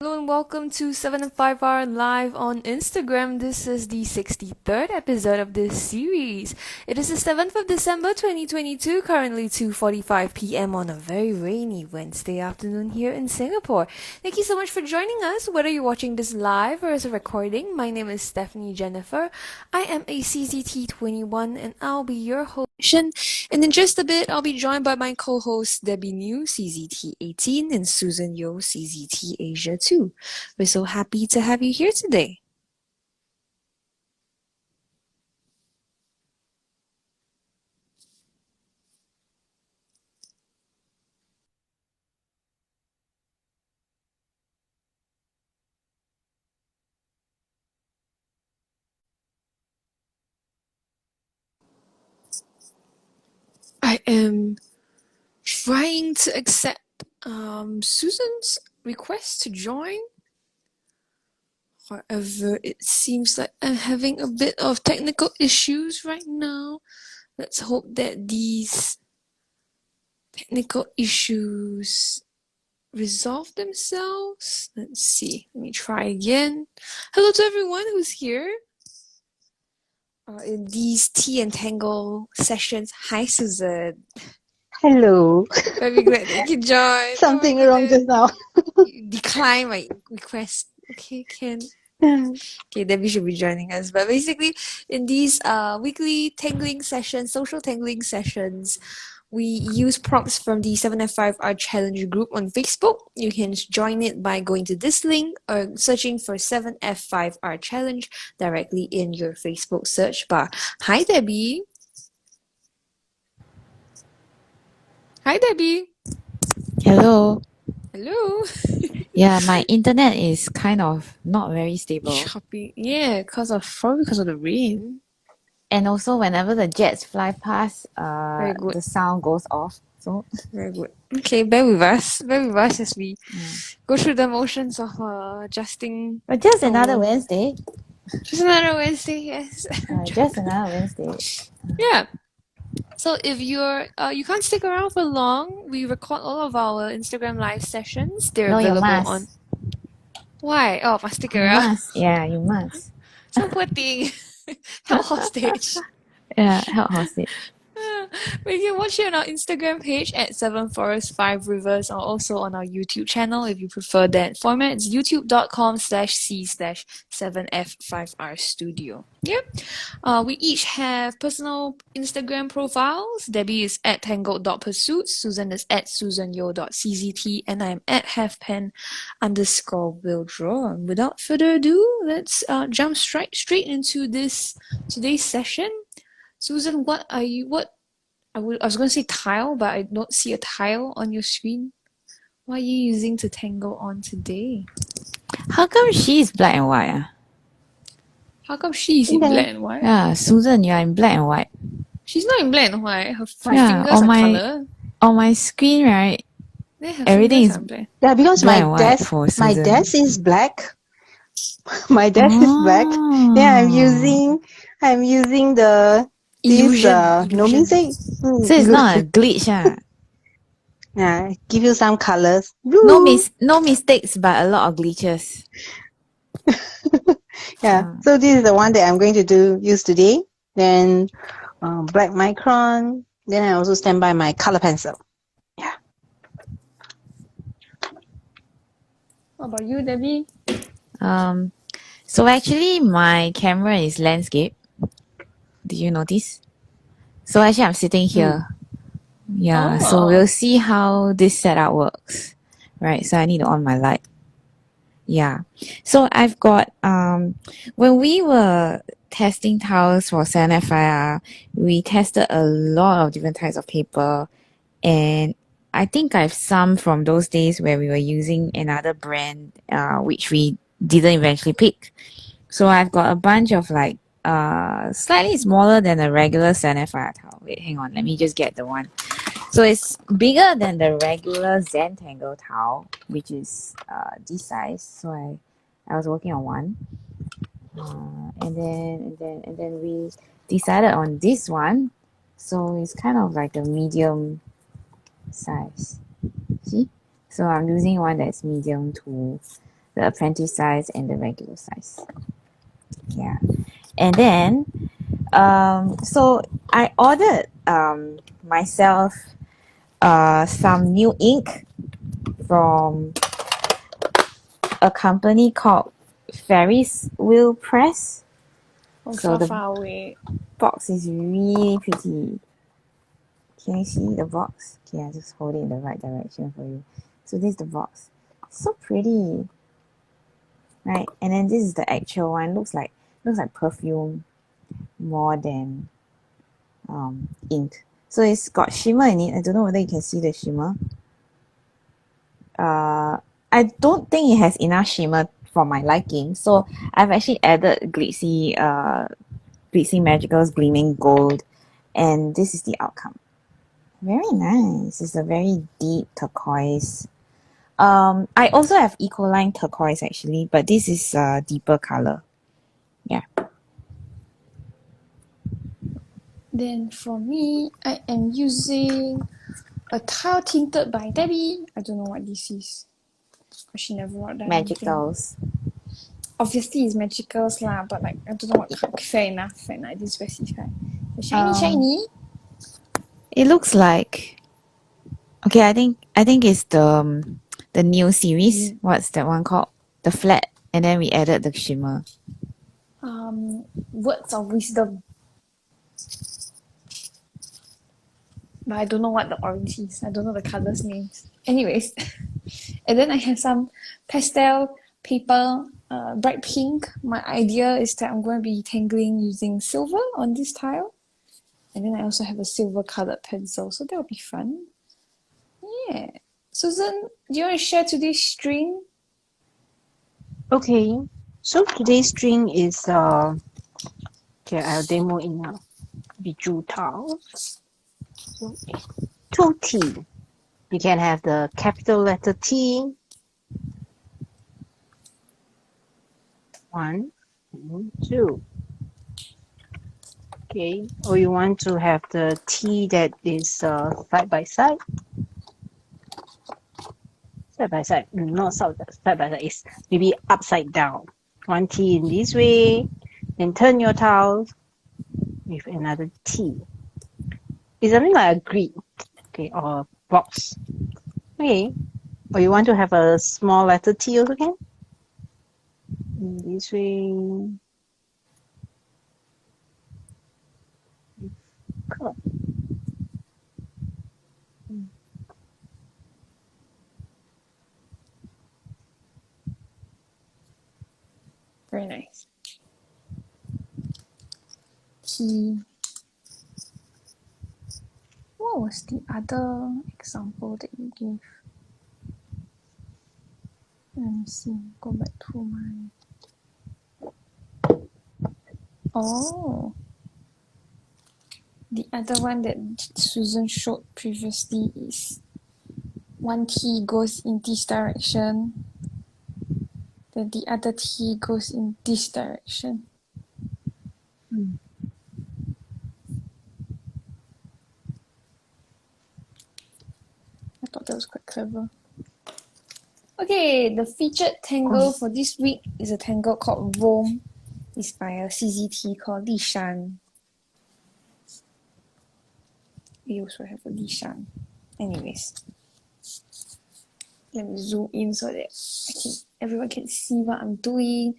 Hello and welcome to 7 and 5 Hour Live on Instagram. This is the 63rd episode of this series. It is the 7th of December 2022, currently 2:45 p.m. on a very rainy Wednesday afternoon here in Singapore. Thank you so much for joining us, whether you're watching this live or as a recording. My name is Stephanie Jennifer. I am a CZT21 and I'll be your host. And in just a bit, I'll be joined by my co-hosts Debbie New, CZT18, and Susan Yo, CZT Asia 2. We're so happy to have you here today. I am trying to accept Susan's request to join. However, it seems like I'm having a bit of technical issues right now. Let's hope that these technical issues resolve themselves. Let's see. Let me try again. Hello to everyone who's here in these tea and tangle sessions. Hi, Susan. Hello. Very glad that you could join. Something wrong just now. You decline my request. Okay, Ken. Okay, Debbie should be joining us. But basically, in these weekly tangling sessions, social tangling sessions, we use prompts from the 7F5R Challenge group on Facebook. You can join it by going to this link or searching for 7F5R Challenge directly in your Facebook search bar. Hi, Debbie. Hi, Debbie. Hello. Hello. Yeah, my internet is kind of not very stable. Choppy. Yeah, probably because of the rain. And also whenever the jets fly past, Very good. the sound goes off. So Very good. Okay, bear with us. Bear with us as we go through the motions of adjusting. but just another Wednesday. Just another Wednesday, yes. Just another Wednesday. Yeah. So if you can't stick around for long, we record all of our Instagram live sessions. They're No, you available must. on. Why? Oh, must stick You around. must. Yeah, you must. So poor thing. Held hostage. Yeah, held hostage. But you can watch it on our Instagram page at 7forest5rivers or also on our YouTube channel if you prefer that format. It's youtube.com/c/7f5rstudio. Yep. We each have personal Instagram profiles. Debbie is at tangled.pursuits, Susan is at susanyo.czt, and I'm at halfpen_withdraw. Without further ado, let's jump straight into today's session. Susan, what I was going to say tile, but I don't see a tile on your screen. What are you using to tangle on today? How come she's black and white? How come she's in black and white? Yeah, Susan, you're in black and white. She's not in black and white. Her Yeah, fingers are color. on my screen, right? Then her Everything fingers is are black. Yeah, because black my and white desk, for my Susan. desk is black. My desk is black. Yeah, I'm using the Illusion. no means So it's not a glitch, yeah, give you some colors. No mistakes, but a lot of glitches. Yeah, so this is the one that I'm going to use today. Then black micron. Then I also stand by my color pencil. Yeah. What about you, Debbie? So actually my camera is landscape. Did you notice? So actually I'm sitting here. Yeah, so we'll see how this setup works. Right, so I need to on my light. Yeah. So I've got when we were testing tiles for SNFIR, we tested a lot of different types of paper, and I think I've some from those days where we were using another brand, which we didn't eventually pick. So I've got a bunch of like slightly smaller than a regular SNFIR tile. Wait, hang on, let me just get the one. So it's bigger than the regular Zentangle tile, which is this size. So I was working on one, and then we decided on this one. So it's kind of like a medium size. See? So I'm using one that's medium to the apprentice size and the regular size. Yeah. And then so I ordered myself some new ink from a company called Ferris Wheel Press. From So the far away. box is really pretty. Can you see the box? Okay, I'll just hold it in the right direction for you. So this is the box. So pretty. Right? And then this is the actual one. Looks like perfume more than ink. So it's got shimmer in it. I don't know whether you can see the shimmer. I don't think it has enough shimmer for my liking. So I've actually added Glitzy Magicals Gleaming Gold, and this is the outcome. Very nice. It's a very deep turquoise. I also have Ecoline turquoise actually, but this is a deeper color. Yeah. Then for me, I am using a tile tinted by Debbie. I don't know what this is, because she never wrote down anything. Magicals. Obviously it's magicals lah, but like I don't know what kind. Fair enough, I didn't specify. The shiny. It looks like, okay, I think it's the new series. What's that one called? The flat, and then we added the shimmer. Words of Wisdom. But I don't know what the orange is. I don't know the colours names. Anyways, and then I have some pastel paper, bright pink. My idea is that I'm going to be tangling using silver on this tile. And then I also have a silver coloured pencil, so that'll be fun. Yeah. Susan, do you want to share today's string? Okay, so today's string is okay, I'll demo it now. Bijou tiles. So 2T. You can have the capital letter T. 1 and 2. Okay, or you want to have the T that is side by side. Side by side, not side by side, it's maybe upside down. One T in this way, then turn your tiles with another T. It's something like a grid, okay, or a box. Okay, or you want to have a small letter T also can. In this way. Cool. Very nice. T. What was the other example that you gave? Let me see. Go back to my. Oh. The other one that Susan showed previously is one T goes in this direction, then the other T goes in this direction. I thought that was quite clever. Okay, the featured tangle for this week is a tangle called Rome. It's by a CZT called Li-Shan. We also have a Li-Shan. Anyways, let me zoom in so that everyone can see what I'm doing.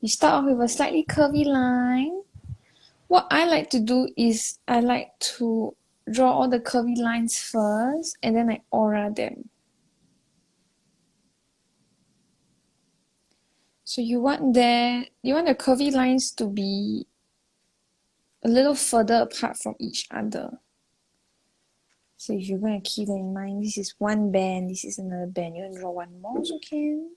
You start off with a slightly curvy line. What I like to do is I like to draw all the curvy lines first and then I aura them. So you want the curvy lines to be a little further apart from each other. So if you're going to keep them in mind, this is one band, this is another band. You want to draw one more also can.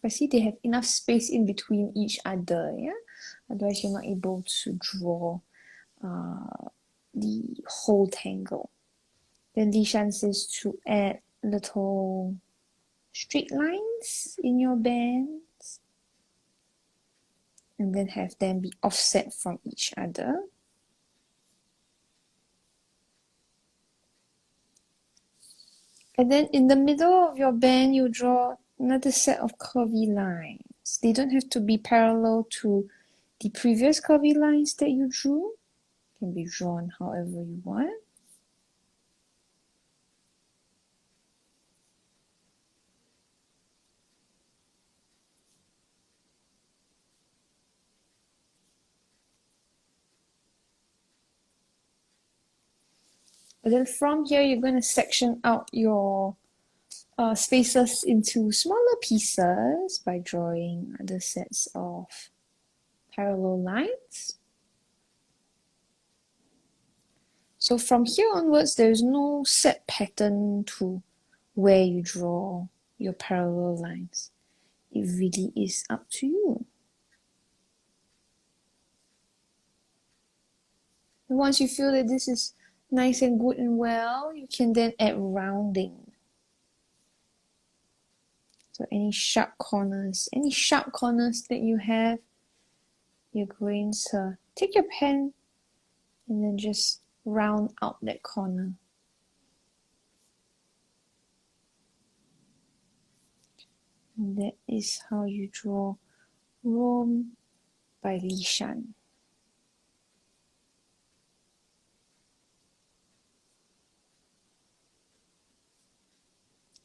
But see, they have enough space in between each other, yeah? Otherwise, you're not able to draw the whole tangle. Then Li-Shan says to add little straight lines in your bands and then have them be offset from each other. And then in the middle of your band, you draw another set of curvy lines. They don't have to be parallel to the previous curvy lines that you drew. Can be drawn however you want. But then from here, you're going to section out your spaces into smaller pieces by drawing other sets of parallel lines. So from here onwards, there's no set pattern to where you draw your parallel lines. It really is up to you. And once you feel that this is nice and good and well, you can then add rounding. So any sharp corners that you have, you're going to take your pen and then just round out that corner. And that is how you draw Rome by Li-Shan.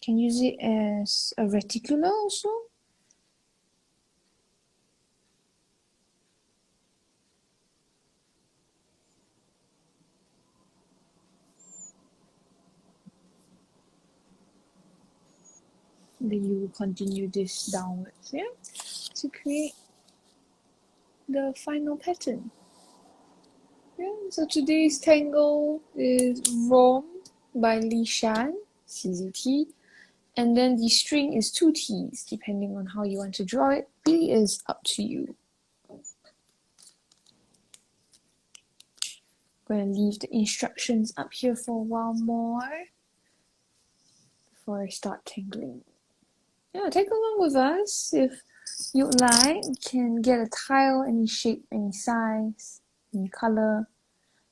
Can use it as a reticular also. Then you will continue this downwards, yeah, to create the final pattern. Yeah, so today's Tangle is Rome by Li-Shan, CZT, and then the string is 2 T's, depending on how you want to draw it. It is up to you. I'm going to leave the instructions up here for a while more before I start tangling. Yeah, take along with us if you'd like. You can get a tile, any shape, any size, any color.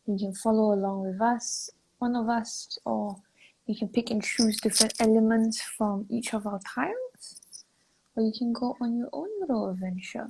You can follow along with us, one of us, or you can pick and choose different elements from each of our tiles, or you can go on your own little adventure.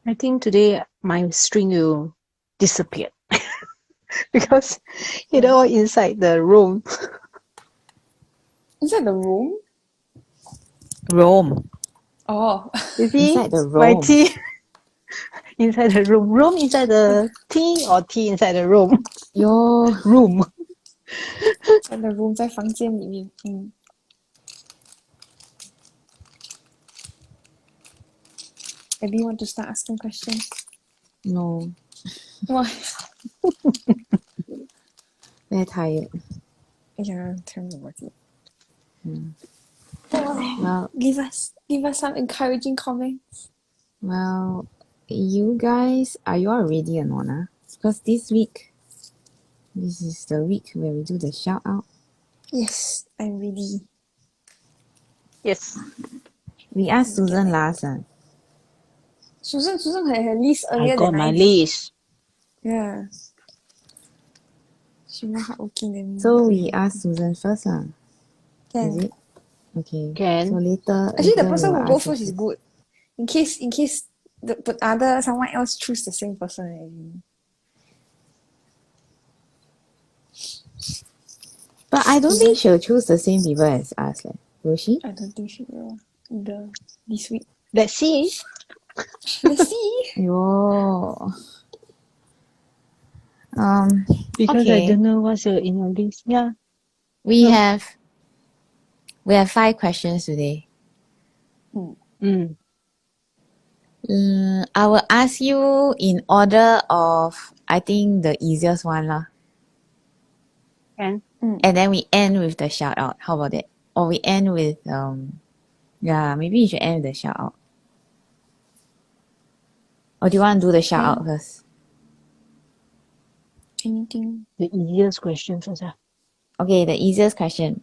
I think today my string will disappear because it all inside the room. Inside the room? Rome. Oh, You see, Inside the my room. tea inside the room. Room inside the tea or tea inside the room? Your Room. 在the room 在房间里面。Maybe you want to start asking questions? no, Why? very tired. Yeah, tell me about it. Well, Give us some encouraging comments. well, you guys, are you all ready or not? Because this is the week where we do the shout out. Yes, I'm ready. Yes. We asked Susan last. Susan had her list I earlier got than my I did. list. Yeah. She more hardworking than me. So we asked Susan first. Is Can. it? Okay. Can. So later. Actually, the later person we who will go ask first is good. In case the someone else choose the same person as you. But I don't think she'll choose the same people as us. Will she? I don't think she will. this week. Let's see. Let's see. Yo. Because I Okay. don't know what's your email list. Yeah. We No. have 5 questions today. Mm. I will ask you in order of, I think, the easiest one lah. And And then we end with the shout out. How about that? Or we end with yeah, maybe you should end with the shout out. Or do you want to do the shout out first? Anything the easiest question first. Okay, the easiest question.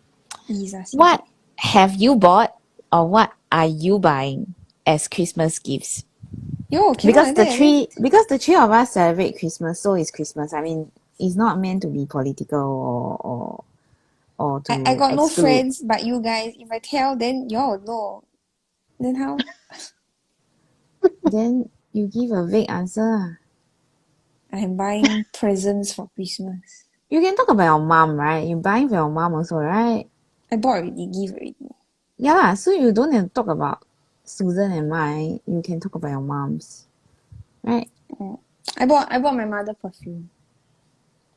easy. What have you bought or what are you buying as Christmas gifts? Yo, Because the three of us celebrate Christmas, so is Christmas. I mean, it's not meant to be political or to I got no exclude. friends but you guys. If I tell, then y'all know. Then how? Then you give a vague answer. I am buying presents for Christmas. You can talk about your mom, right? You buying for your mom also, right? I bought already, give already. Yeah lah, so you don't have to talk about Susan and mine. You can talk about your mom's, right? I bought my mother perfume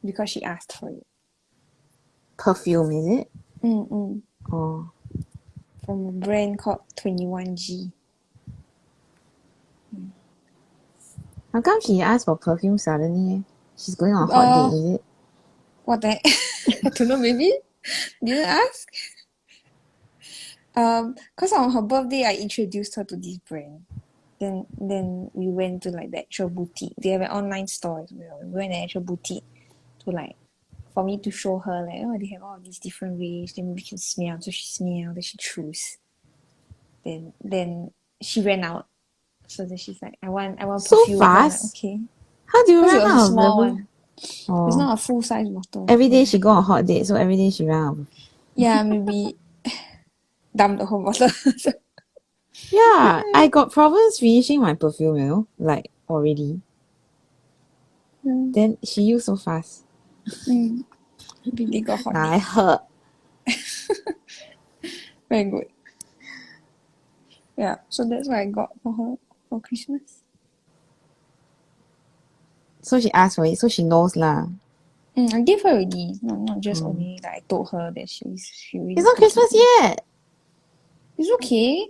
because she asked for it. Perfume, is it? Mm-mm. Oh, From a brand called 21G. how come she asked for perfume suddenly? She's going on a hot date, is it? What the heck? I don't know, maybe? Didn't ask? Cause on her birthday I introduced her to this brand. Then we went to like the actual boutique. They have an online store as well. We went to the actual boutique to like for me to show her like, oh, they have all these different ways, then we can smell. So she smelled, then she chose. Then she ran out. So then she's like, I want So perfume. Then I'm like, fast? okay. How do you Because it run was out a of small the one. It's not a full size bottle. Every day she go on a hot date, so every day she run out. Yeah, maybe dump the whole bottle. Yeah, I got problems finishing my perfume, you know, like already. Then she used so fast. Maybe they got hot. I heard. Very good. Yeah, so that's what I got for her for Christmas. So she asked for it, so she knows lah. I gave her already. Not just only that I told her that she really It's not put Christmas something. yet. It's okay.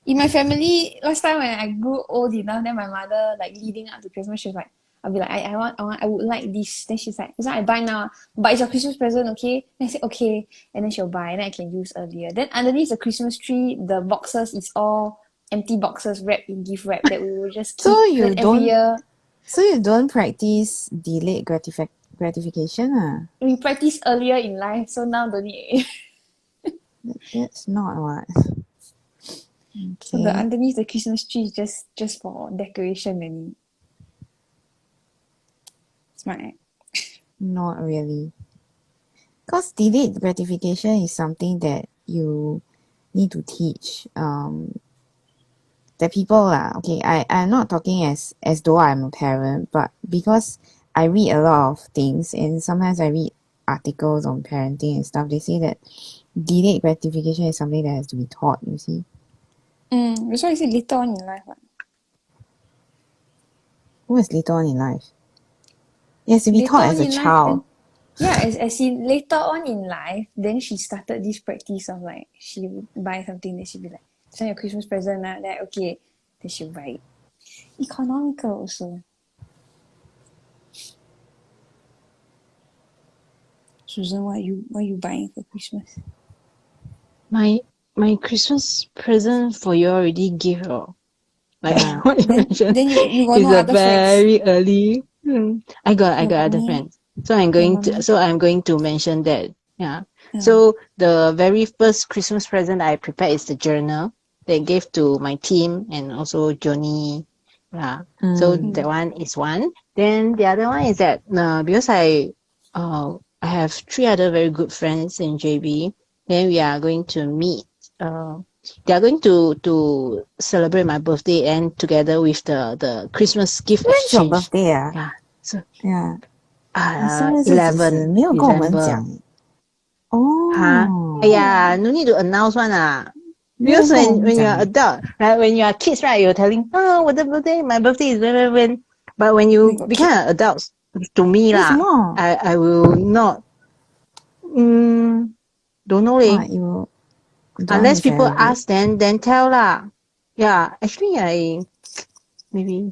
In my family, last time when I grew old enough, then my mother like leading up to Christmas, she was like, I'll be like, I would like this. Then she's like, this one I buy now, but it's your Christmas present, okay? Then I say okay, and then she'll buy, and then I can use earlier. Then underneath the Christmas tree, the boxes is all empty boxes wrapped in gift wrap that we will just keep. So you then don't- every year So you don't practice delayed gratification ah? we practice earlier in life, so now don't need. That's not what. So the Okay. underneath the Christmas tree is just for decoration and smart. Not really. Because delayed gratification is something that you need to teach the people lah. Okay, I'm not talking as though I'm a parent, but because I read a lot of things and sometimes I read articles on parenting and stuff, they say that delayed gratification is something that has to be taught, you see. That's why I said later on in life. What? What is later on in life? It has to be Later taught on as a in life, child. Yeah, as in later on in life, then she started this practice of like she would buy something, then she'd be like, "It's your Christmas present now." Then okay, then she'll buy it. Economical also. Susan, what you buying for Christmas? my Christmas present for you already give her. Like Yeah. what you mentioned. Then you got It's no a other friends. very early. I got other mommy, friends. So I'm going to mention that. Yeah. So the very first Christmas present I prepared is the journal that I gave to my team and also Johnny. Yeah. So that one is one. Then the other one is that because I have 3 other very good friends in JB. Then we are going to meet. They are going to celebrate my birthday and together with the Christmas gift When's your exchange. birthday ah? Yeah. So Yeah. 生日是几时？ 11没有跟我们 December. 讲。哦。哎呀 no need to announce one ah. Because when you're 没有人跟我们讲 adult, right? When you are kids, right? You're telling, oh, what the birthday, my birthday is when. But when We you got become an adult, to me 为什 lah, 么 I will not. Don't know leh. What, you don't want Unless to people celebrate? ask, then tell lah. Yeah, actually, maybe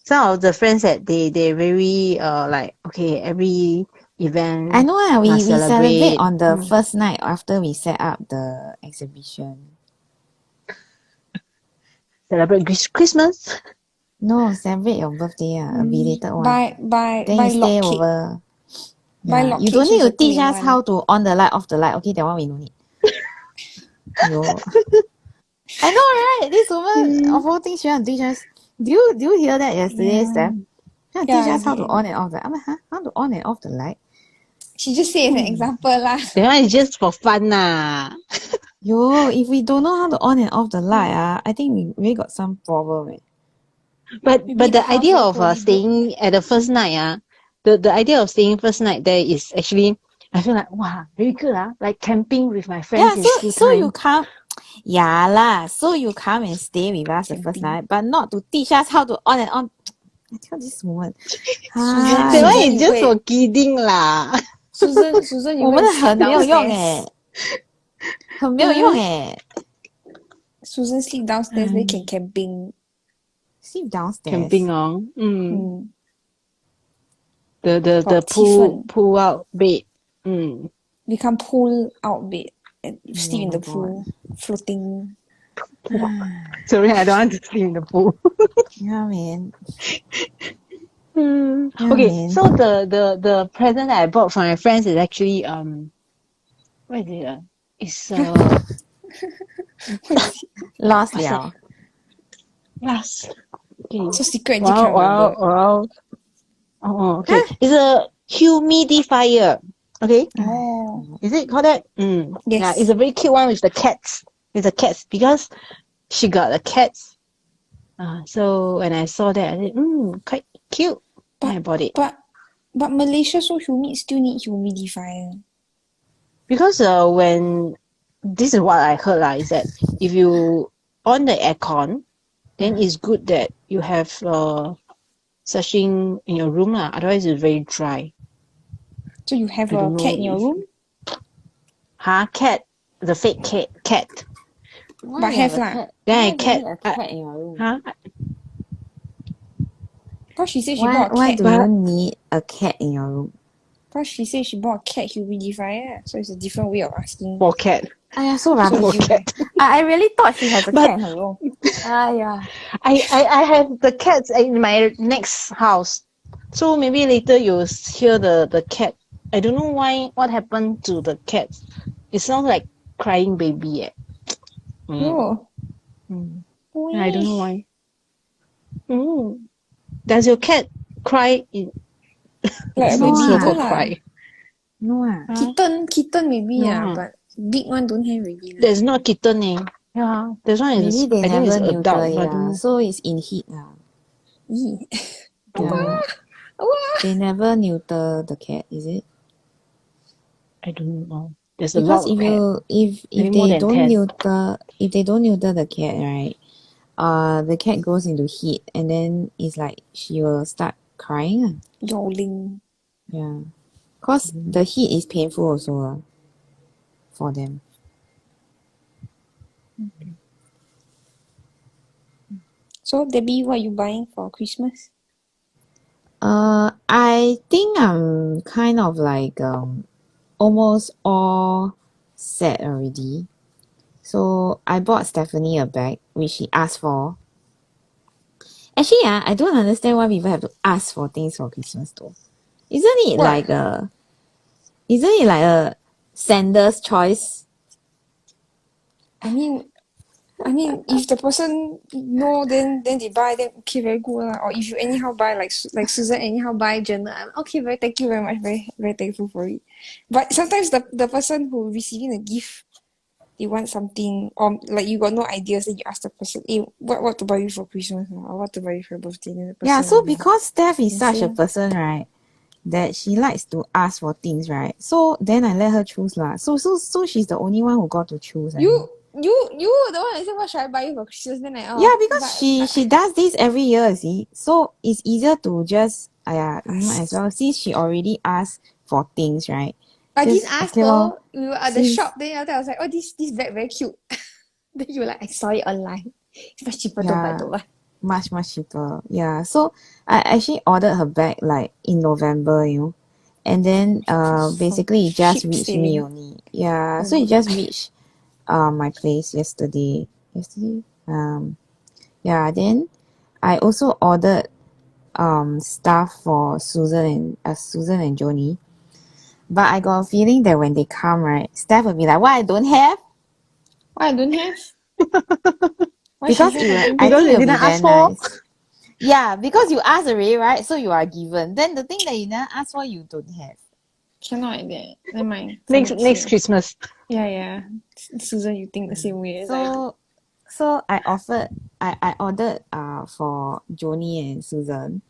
some of the friends that they very like, okay, every event I know we must celebrate celebrate. on the first night after we set up the exhibition. Celebrate Christmas. No, celebrate your birthday, a belated one. Buy Then you log stay cake. over. Buy Yeah, log you cake don't so need it's to a teach 2 in us 1. how to on the light, off the light. Okay, that one we don't need. Yo. I know, right? This woman of all things she want to teach us. Do you hear that yesterday, Steph? She want to teach Yeah, us how to yeah. on and off the light. I'm like, huh? How to on and off the light? She just said as an example lah. That one is just for fun lah. Yo, if we don't know how to on and off the light, I think we really got some problem. But Maybe the the house idea very of holy staying at the first night, the idea of staying first night there is actually, I feel like, wow, very good like camping with my friends Yeah, in school so you time. come, yeah lah. So you come and stay with us the first Camping. night, but not to teach us how to on and on. I tell this woman, That Susan, one hi, is you just wait. for kidding lah. Susan, you 我 go 们 and 的 sleep 很没有用 downstairs. 很没有用 Susan sleep downstairs, they can camping. Sleep downstairs. Camping on. The Got pull out bed. We can pull out bed and sleep in my the pool, floating. Sorry, I don't want to sleep in the pool. Yeah, man. Okay, man. so the present that I bought for my friends is actually what is it? It's Lost 了。last. Okay. So secret, you can't remember. Wow. Oh, okay. It's a humidifier. Okay. Oh, Is it called that? yes. Yeah, it's a very cute one with the cats. With the cats because she got the cats. So when I saw that, I said, quite cute. And I bought it. But Malaysia so humid, still need humidifier. Because when this is what I heard lah, is that if you on the aircon, then it's good that you have searching in your room lah. Otherwise it's very dry. So you have I a don't know cat in your if- room? Cat, the fake cat. But have lah. Then a cat in your room? Because she said she Why bought a cat. do you need a cat in your room? Because she said she bought a cat humidifier. So it's a different way of asking. For cat. So So rubbish. you have. I really thought she has a But- cat in her room. Yeah. I have the cats in my next house. So maybe later you'll hear the cat. I don't know what happened to the cat. It sounds like crying baby. Oh. I don't know why. Does your cat cry in Like a No baby ah. do lah. cry? No Kitten maybe No. but big one don't have already. lah. There's not kitten Yeah, this one is Maybe they I think it's never neuter adult, it but I lah. don't know. So it's in heat lah. Eee. Yeah. They never neuter the cat, is it? I don't know. There's a Because lot of cat. if Maybe more they than don't 10. neuter the cat, right? The cat goes into heat and then it's like she will start crying. Yowling. Yeah. Cause the heat is painful also for them. So Debbie, what you buying for Christmas? I think I'm kind of like almost all set already. So I bought Stephanie a bag which she asked for. Actually, I don't understand why people have to ask for things for Christmas though. Isn't it What? like a sender's choice? I mean, if the person know, then they buy, then okay, very good lah. Or if you anyhow buy, like Susan anyhow buy journal, I'm okay, very thank you very much, very very thankful for it. But sometimes the person who receiving the gift, they want something, or like you got no ideas, then you ask the person, hey, what to buy you for Christmas or what to buy you for your birthday. Then the person Yeah, so will know. because Steph is such a Same. person, right, that she likes to ask for things, right? So then I let her choose lah. So she's the only one who got to choose. I You know. you were the one that said what should I buy you for Christmas? Then Yeah, because she does this every year, see. So it's easier to just might as well. See, she already asked for things, right? I didn't Just ask okay lor. though. We were at the Since shop. Then after I was like, oh, this bag very cute. Then you were like, I saw it online. It's much cheaper. Don't buy, yeah, don't buy. much cheaper. Yeah. So I actually ordered her bag like in November, and then From basically it just ship reached me sailing. only. Yeah. Oh So it my just god. reached my place yesterday. Yesterday. Yeah. Then I also ordered stuff for Susan and Joni. But I got a feeling that when they come, right, Steph will be like, "Why I don't have?" Why I don't have? Why she Because have? I don't I Because think you it'll didn't be ask very for. nice. Yeah, because you asked already, right? So you are given. Then the thing that you never ask for, you don't have. Cannot like that. Never mind. For Next year. Christmas. Yeah. Susan, you think the same way as I do. So I ordered for Joni and Susan,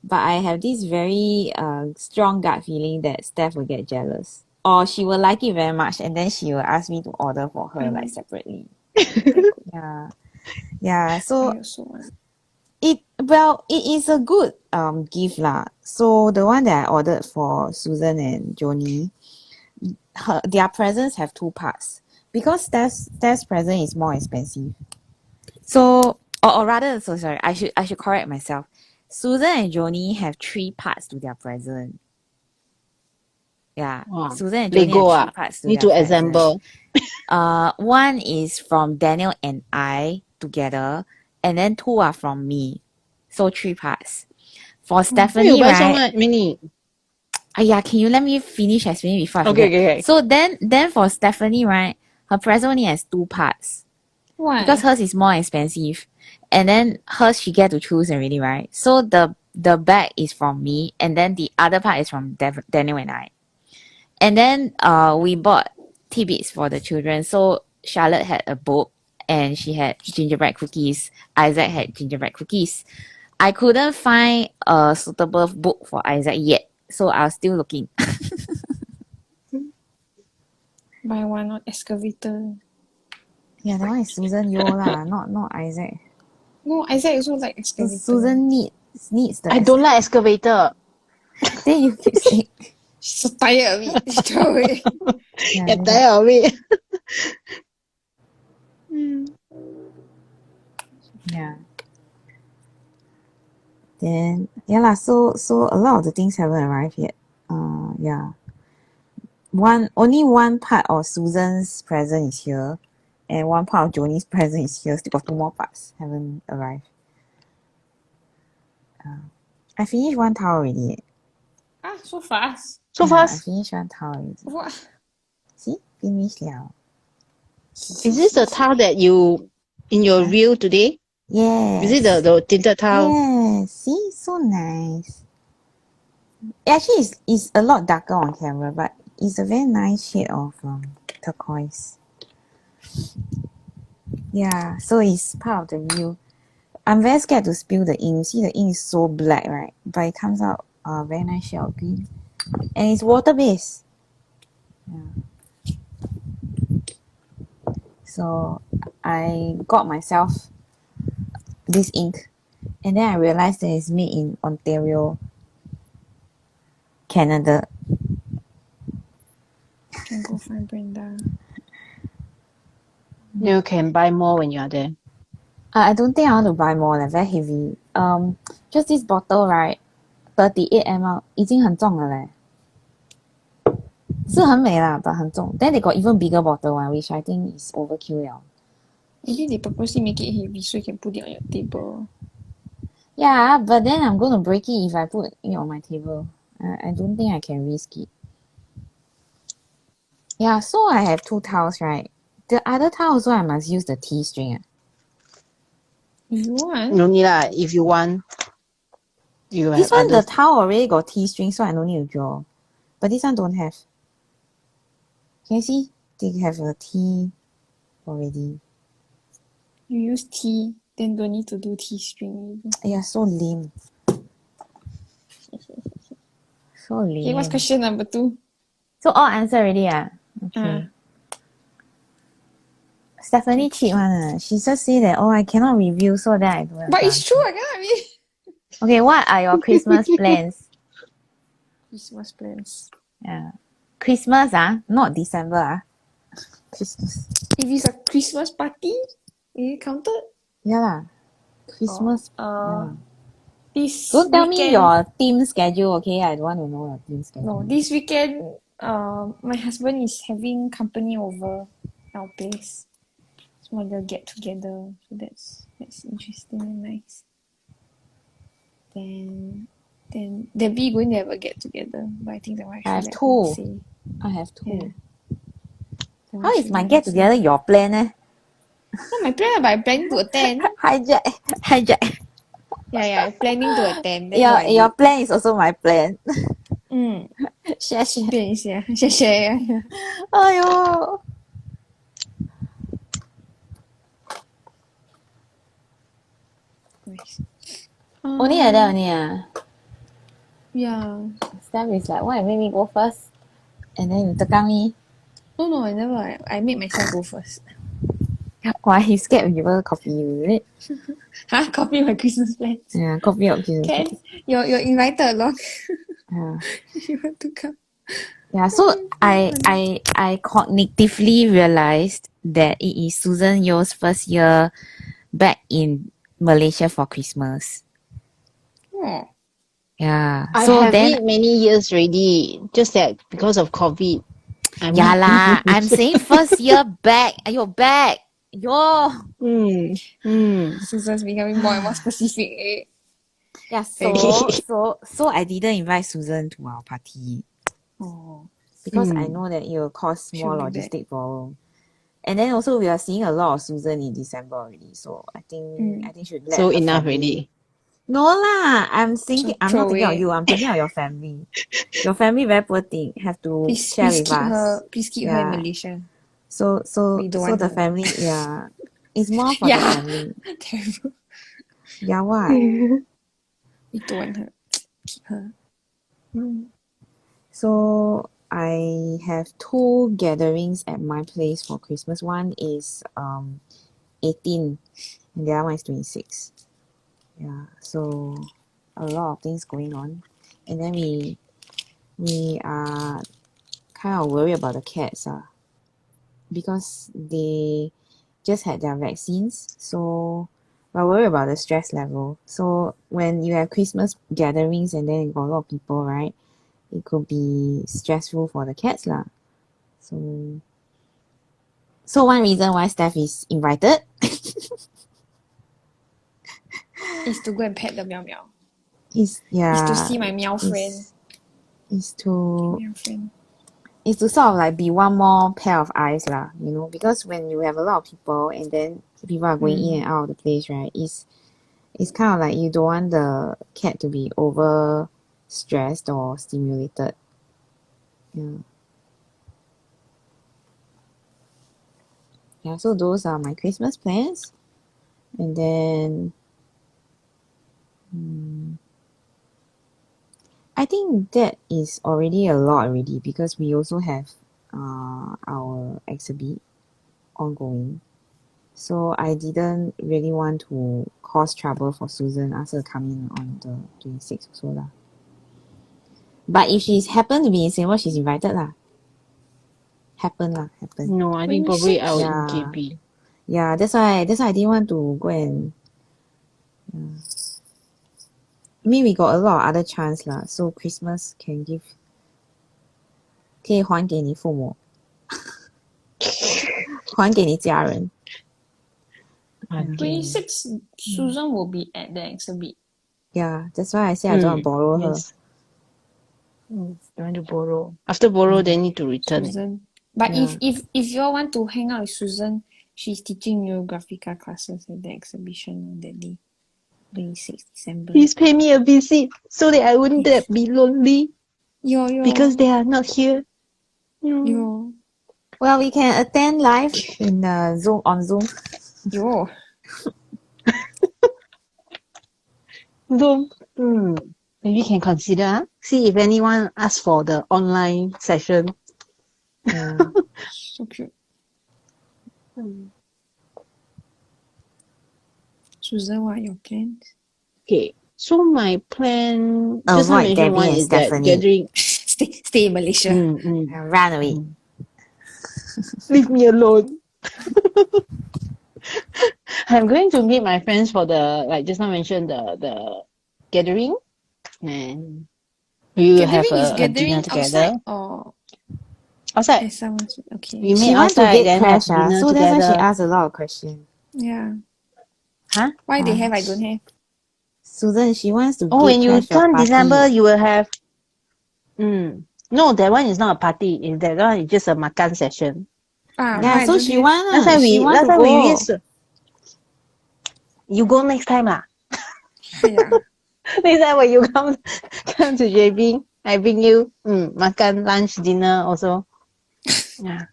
but I have this very strong gut feeling that Steph will get jealous. Or she will like it very much and then she will ask me to order for her like separately. Very good. Yeah. Yeah. I So also want. it is a good gift lah. So the one that I ordered for Susan and Joni, their presents have two parts. Because Steph's present is more expensive. So or rather so sorry, I should correct myself. Susan and Joni have three parts to their present. Yeah. Wow. Susan and Joni have Lego three parts to need their to present. assemble. One is from Daniel and I together, and then two are from me. So three parts. For Why you Stephanie, buy so right? much many? Yeah, can you let me finish explaining before I Okay, forget? okay, okay. So then for Stephanie, right, her present only has two parts because Why? hers is more expensive, and then hers she get to choose already, right? So the bag is from me, and then the other part is from Daniel and I. And then we bought tidbits for the children. So Charlotte had a book and she had gingerbread cookies. Isaac had gingerbread cookies. I couldn't find a suitable book for Isaac yet, so I was still looking. Buy one on excavator. Yeah, that one is Susan Yo lah, not Isaac. No, Isaac also like So excavator. Susan needs the I don't like excavator. Then you keep saying She's so tired of it. She throw away. yeah, Get tired of it. yeah. Then yeah lah, so a lot of the things haven't arrived yet. Yeah. Only one part of Susan's present is here, and one part of Joni's present is here. Still got two more parts haven't arrived. I finished one towel already. Ah, so fast. So Yeah, I fast. finished one towel already. What? See, finished liao. Is this the tile that you in your reel today? Yes. Is it the tinted tile? Yes. See, so nice. Actually, it's a lot darker on camera, but it's a very nice shade of turquoise. Yeah, so it's part of the reel. I'm very scared to spill the ink. See, the ink is so black, right? But it comes out very nice shade of green. And it's water-based. Yeah. So I got myself this ink. And then I realized that it's made in Ontario, Canada. Can go find Brenda. You can buy more when you are there. I don't think I want to buy more, like very heavy. Just this bottle, right? 38 ml 已经很重了嘞。是很美啦 but 很重。Then they got even bigger bottle one, which I think is overkill 了。 Maybe they purposely make it heavy so you can put it on your table. Yeah, but then I'm going to break it if I put it on my table. I don't think I can risk it. Yeah, so I have two towels, right? The other towel also I must use the T string. If you want. No need lah. If you want, you This have one, the others. towel already got T string, so I don't need to draw. But this one don't have. Can you see? They have a T already. You use T, then don't need to do T string. Yeah, so lame. So lame. Okay, what's question number 2? So all answer already, ah? Okay. Stephanie cheat one. She just say that, oh, I cannot review, so that I don't But have it's true, I cannot mean. Okay, what are your Christmas plans? Christmas plans. Yeah. Christmas, not December. Christmas. If it's a Christmas party, is it counted? Yeah lah. Christmas. Oh, Yeah. this Don't tell me weekend. your team schedule, okay? I don't want to know your team schedule. No, this weekend, my husband is having company over our place. So they'll get together. So that's interesting and nice. Then Debbie going to have a get together, but I think that one I have should let her two. say. I have two. Yeah. That How one is should my let get her say. together your plan, Not my plan, but I'm planning to attend. Hijack. Yeah, planning to attend. That's Your what I your did. plan is also my plan. share. 顺便一下，谢谢。Aiyo. Nice. Only like that only Yeah. Steph is like, why you make me go first? And then you tekan me. No, I never. I made myself go first. Why you scared people copy you, is it? Huh? Copy my Christmas plans. Yeah, copy your business. Can you're invited along Yeah. if you want to come. Yeah, so I cognitively realized that it is Susan Yeo's first year back in Malaysia for Christmas. Oh. Yeah. I So have then it many years already, just that because of COVID. yeah lah, I'm saying first year back. Ayo, back. Yo. Susan's becoming more and more specific. Eh? Yeah, so I didn't invite Susan to our party. Oh. Because I know that it will cause more She'll be logistic problem. And then also we are seeing a lot of Susan in December already. So I think should let So her enough family. already. No lah, I'm not thinking of away. you. I'm thinking of your family. Your family very poor thing. Have to share with us. Please keep her in Malaysia. So We don't want the her. family, it's more for the family. Terrible. Yeah, what? We don't want her. Keep her. So I have two gatherings at my place for Christmas. One is 18 and the other one is 26. Yeah, so a lot of things going on. And then we are kind of worried about the cats because they just had their vaccines, so we're worried about the stress level. So when you have Christmas gatherings and then you got a lot of people, right, it could be stressful for the cats lah. So one reason why Steph is invited Is to go and pet the meow meow. is Is to see my meow friend. is to Meow friend. is to sort of like be one more pair of eyes lah, you know, because when you have a lot of people and then people are going in and out of the place, right, it's kind of like you don't want the cat to be over stressed or stimulated. Yeah, so those are my Christmas plans. And then I think that is already a lot already because we also have our exhibit ongoing. So I didn't really want to cause trouble for Susan, ask her to come in on the 26th also lah. But if she's happened to be in Singapore, she's invited lah. Happen. No, I think probably out in Yeah. JB. Yeah, that's why I didn't want to go and I mean we got a lot of other chance lah, so Christmas can give 可以还给你父母还给你家人 26, Susan will be at the exhibit. Yeah, that's why I say I don't want to borrow her. Yes. You want to borrow. After borrow, then need to return. Susan. But Yeah. if you all want to hang out with Susan, she's teaching you Graphica classes at the exhibition on that day, 26 December. Please pay me a visit so that I wouldn't be lonely Yo. because they are not here. Yo. Well, we can attend live in Zoom on Zoom. Yo. Zoom. Maybe can consider. See if anyone asks for the online session. Yeah. So cute. Susan, what are your plans? Okay. So my plan, just now Avoid mentioned Debbie one and is that Stephanie. gathering. Stay in Malaysia. Run away. Leave me alone. I'm going to meet my friends for the, like just now mentioned, the gathering, and we will have Gathering is a dinner gathering outside together or outside. at someone's okay. We meet She want to outside, date then have Crash, dinner so that's why she together. asked a lot of questions. Yeah. Huh? Why they have, I don't have. Susan, she wants to Oh, give when you Crash a turn December, party. you will have. No, that one is not a party. That one is just a makan session. Ah, Yeah, why I so don't she have? want Last to time we go. used to, you go next time lah. Yeah. Next time when you come to JB, I bring you makan lunch dinner also. Yeah.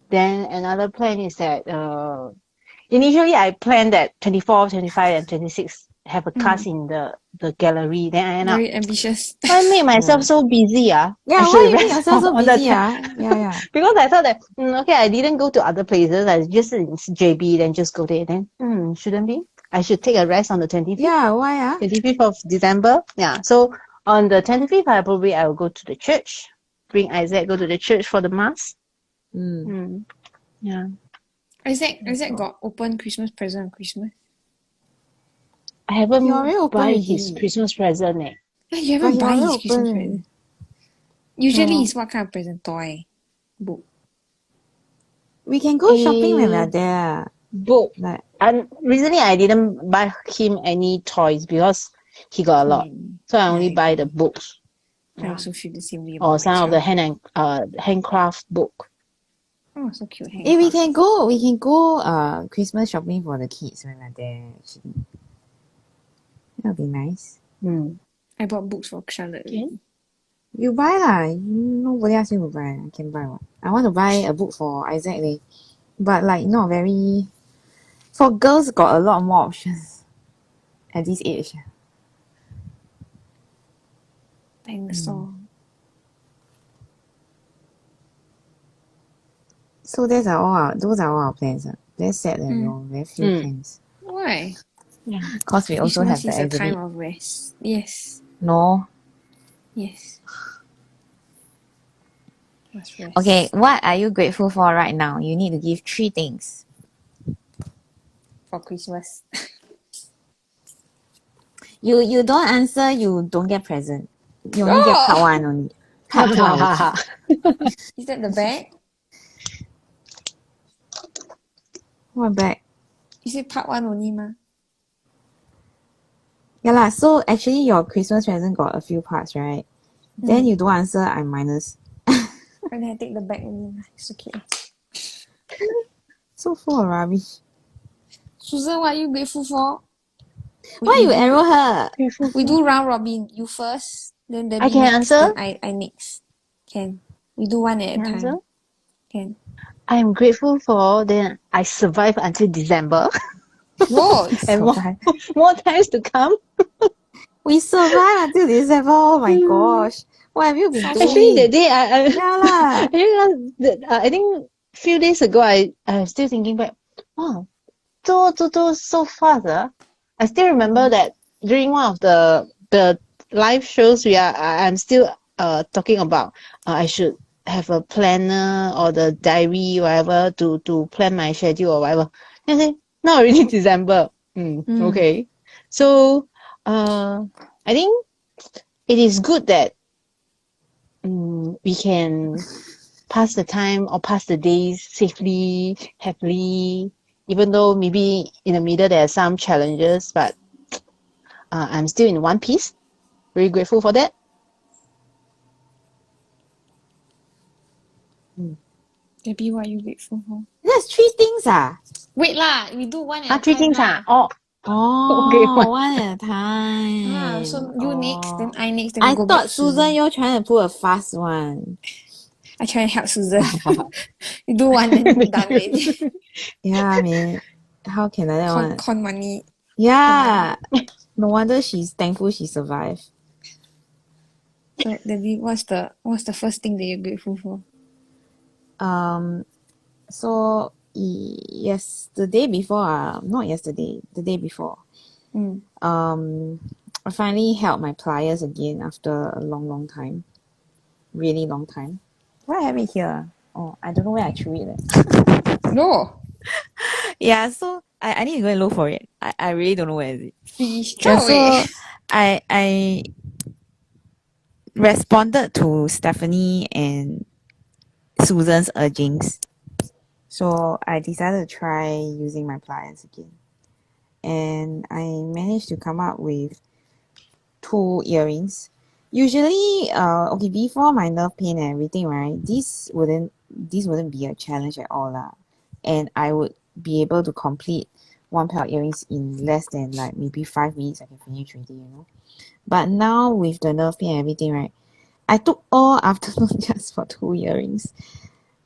Then another plan is that initially I planned that 24, 25 and 26 have a class in the gallery. Then I end up Very ambitious. I made myself Yeah. so busy. I Yeah, why should you make rest yourself so on the busy? Yeah. because I thought that okay, I didn't go to other places. I just in JB, then just go there. Then shouldn't be. I should take a rest on the 25th. Yeah, why? 25th of December. Yeah. So on the 25th, I will go to the church. Bring Isaac go to the church for the mass. Yeah. Isaac got open Christmas present on Christmas. I He already haven't open buy his already. Christmas present. You But haven't he buy already his Christmas open. present. Usually No. it's what kind of present? Toy. Book. We can go shopping when we're there. Book. Like, And recently I didn't buy him any toys because he got a lot. So I only buy the books. I also feel the same way Or about my some of the child. handcraft book. Oh, so cute. we Handcraft. can go Christmas shopping for the kids when we're there, actually. That'll be nice. I bought books for Charlotte. Okay. You buy lah. Nobody asked you to buy. I can buy one. I want to buy a book for Isaac leh. But like not very. For girls, got a lot more options at this age. Dinosaur. So those are all our plans. Very sad that we all very few plans. Why? Cause we also have Christmas the is a time exhibit. of rest. Yes. No. Yes. Must rest. Okay, what are you grateful for right now? You need to give 3 things. For Christmas. You don't answer, you don't get present. You only get part 1 only. Part 2 I will keep. Is that the bag? What bag? Is it part 1 only, ma? Yeah lah, so actually your Christmas present got a few parts, right? Then you don't answer, I'm minus. And then I take the bag only. It's okay. So full of rubbish. Susan, what are you grateful for? Why you arrow her? We do round robin. You first, then Debbie I can next, answer? then I next. Can. We do one at a time. Answer? Can. I'm grateful for then I survived until December. Whoa! And more times to come. We survived until December. Oh my gosh. What have you been doing? Actually, that day Yeah lah. I think few days ago I'm still thinking back. Wow, so fast. I still remember that during one of the live shows I'm still talking about I should have a planner or the diary whatever to plan my schedule or whatever. Then I say now already December. Okay. So I think it is good that we can pass the time or pass the days safely, happily, even though maybe in the middle there are some challenges, but I'm still in one piece. Very grateful for that. Debbie, what are you grateful for? That's 3 things ah. Wait lah, we do one at a 3 time things lah. Oh, okay, one. one at a time. So you next, then I next, then I we go back thought to Susan, you're trying to pull a fast one. I try and help Susan. You do one, then done already. Yeah, man. How can I that one? Con money. Yeah. No wonder she's thankful she survived. So Debbie, what's the first thing that you're grateful for? So yes, the day before, not yesterday, the day before. I finally held my pliers again after a long time. Really long time. Why I have it here? Oh, I don't know where I threw it. No. Yeah, so I need to go and look for it. I really don't know where is it. Fish. Yeah, Throw away. so I responded to Stephanie and Susan's urgings. So I decided to try using my pliers again. And I managed to come up with 2 earrings. Usually, okay, before my nerve pain and everything, right, this wouldn't be a challenge at all lah. And I would be able to complete 1 pair of earrings in less than like maybe 5 minutes. I can finish already, you know. But now with the nerve pain and everything, right, I took all afternoon just for 2 earrings.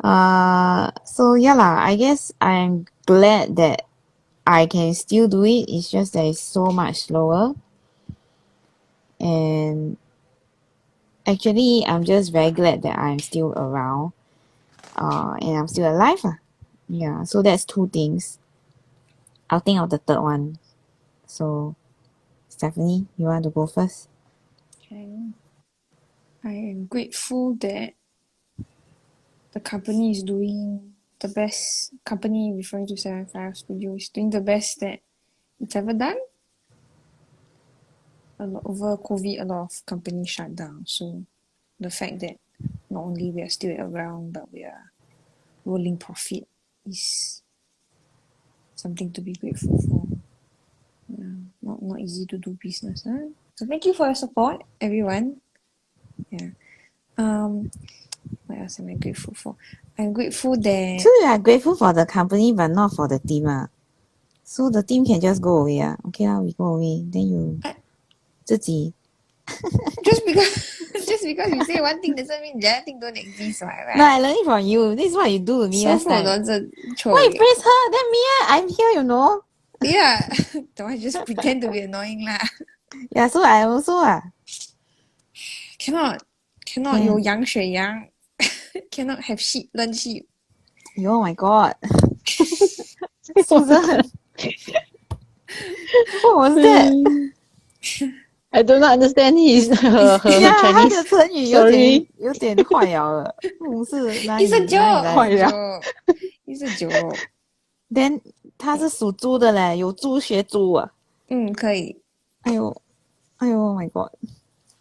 So yeah lah, I guess I'm glad that I can still do it. It's just that it's so much slower. And actually, I'm just very glad that I'm still around. And I'm still alive. Yeah, so that's 2 things. I'll think of the third one. So, Stephanie, you want to go first? Okay. I am grateful that the company is doing the best. Company referring to 75 Studio is doing the best that it's ever done. Over COVID, a lot of companies shut down. So the fact that not only we are still around, but we are rolling profit is something to be grateful for. Yeah, not easy to do business. Huh? So thank you for your support, everyone. Yeah. What else am I grateful for? I'm grateful that So you are grateful for the company but not for the team. So the team can just go away. Okay, we go away. Then you I- 自己 just because you say one thing doesn't mean the other thing don't exist, right? No, I learned it from you. This is what you do to me So last full of time. nonsense. Why you praise her? Then me, I'm here, you know. Yeah. Don't I just pretend to be annoying lah. Yeah, so I also Cannot Can. 有羊水羊 cannot have sheep learn sheep. Oh my god. Susan. What was that? I do not understand her Yeah, 他 Chinese. 的成语 Sorry. 有点坏了，是哪里 It's a 哪里 joke. 来 坏 It's a 了 joke. It's a joke. Then 他是属猪的嘞，有猪学猪啊。可以。哎呦 Oh my god.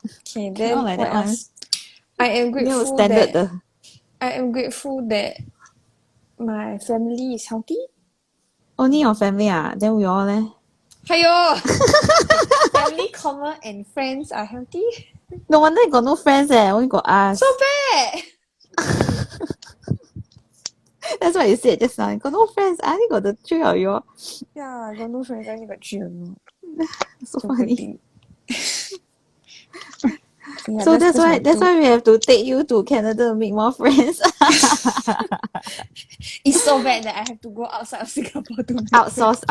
Okay, Cannot then like what that one. else? I am 没有 grateful standard that 的。I am grateful that my family is healthy. Only your family then we all leh. Hayo! Family, comma, and friends are healthy. No wonder you got no friends only got us. So bad! That's what you said just now. You got no friends. I only got the 3 of you all. Yeah, I got no friends. I only got 3 of you. So So funny. poor thing. Yeah, So that's my two. why we have to take you to Canada to make more friends. It's so bad that I have to go outside of Singapore to make outsource.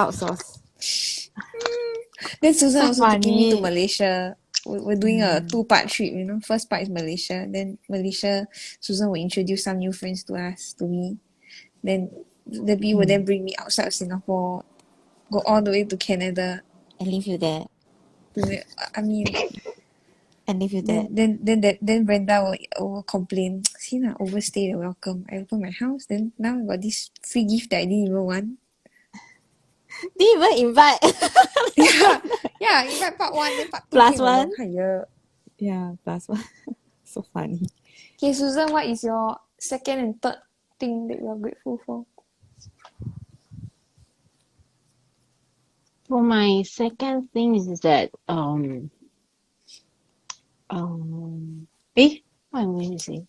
Then Susan So also taking me to funny. Malaysia. We're doing a 2-part trip, you know. First part is Malaysia. Then Malaysia, Susan will introduce some new friends to me. Then Debbie will then bring me outside of Singapore, go all the way to Canada. And leave you there. I mean, And leave you there. then Brenda will complain. See lah, overstay the welcome. I open my house, then now I got this free gift that I didn't even want. Didn't even invite. Yeah, invite part 1, then part 2 Plus came along. 1. Hiya. Yeah, plus 1. So funny. Okay, Susan, what is your second and third thing that you're grateful for? For my second thing is that what am I going to say?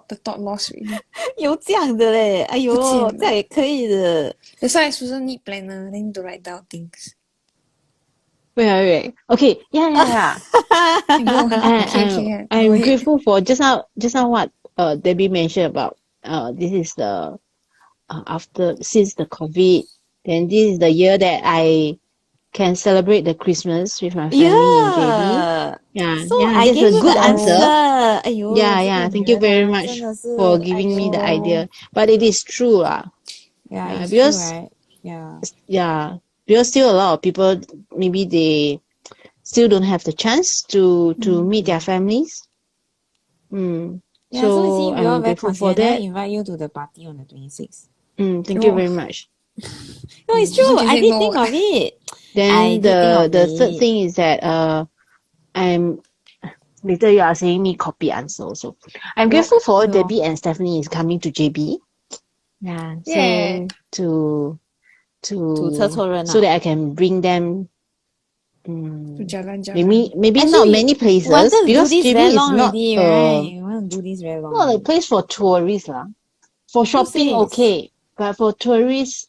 The thought lost really. 有这样的嘞，哎呦，不见了。这样也可以的。That's why Susan need planner, then need to write down things. Wait. Okay, yeah. Okay. I'm grateful for just now what Debbie mentioned about this is the since the COVID, then this is the year that I can celebrate the Christmas with my family in JB. So Yeah, I that's gave a you good the answer. answer. 哎呦，这个 Yeah, 女 thank you 人 very 啊，真 much 的是， for 哎 giving me the 呦 idea. But it is true，Yeah, Yeah, it's true, because right? Yeah. because still a lot of people maybe they still don't have the chance to meet their families. Yeah, so you see, So we all I'm very grateful for considerate. I that. never invite you to the party on the 26th. Thank you Oh, very much. No, it's so true. you I said did no. think of it. I Then did think of the third it. thing is that I'm later you are saying me copy answer also. I'm Yup, grateful for okay lor. Debbie and Stephanie is coming to JB. Yeah, Yeah. saying to 凑凑热闹。 so that I can bring them To jalan-jalan. maybe not Actually, many places wanted to do because this very JB is long already, right? We want to do this very long not a already. place for tourists lah. For Who shopping says? okay, but for tourists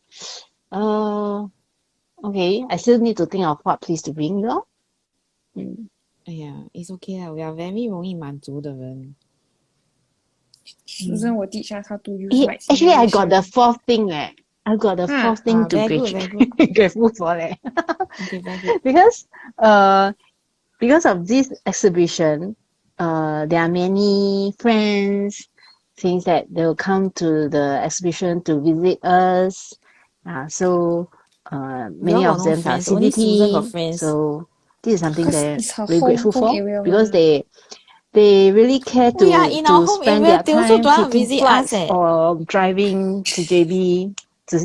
okay, I still need to think of what place to bring you. 哎呀 it's okay lah. We are very 容易满足的人。Susan, 我地下她 to use light Actually, I got the simulation. fourth thing I got the Huh. fourth thing to very good, very good. grateful for Okay, very good. because of this exhibition, there are many friends things that they will come to the exhibition to visit us. So We all many got of no them are friends. Only Susan got CBT. friends. So this is something Because that I'm it's her really grateful home for area because mah. they really care Oh yeah, in our to home spend area, their they also time don't want to taking visit us flights or driving to JB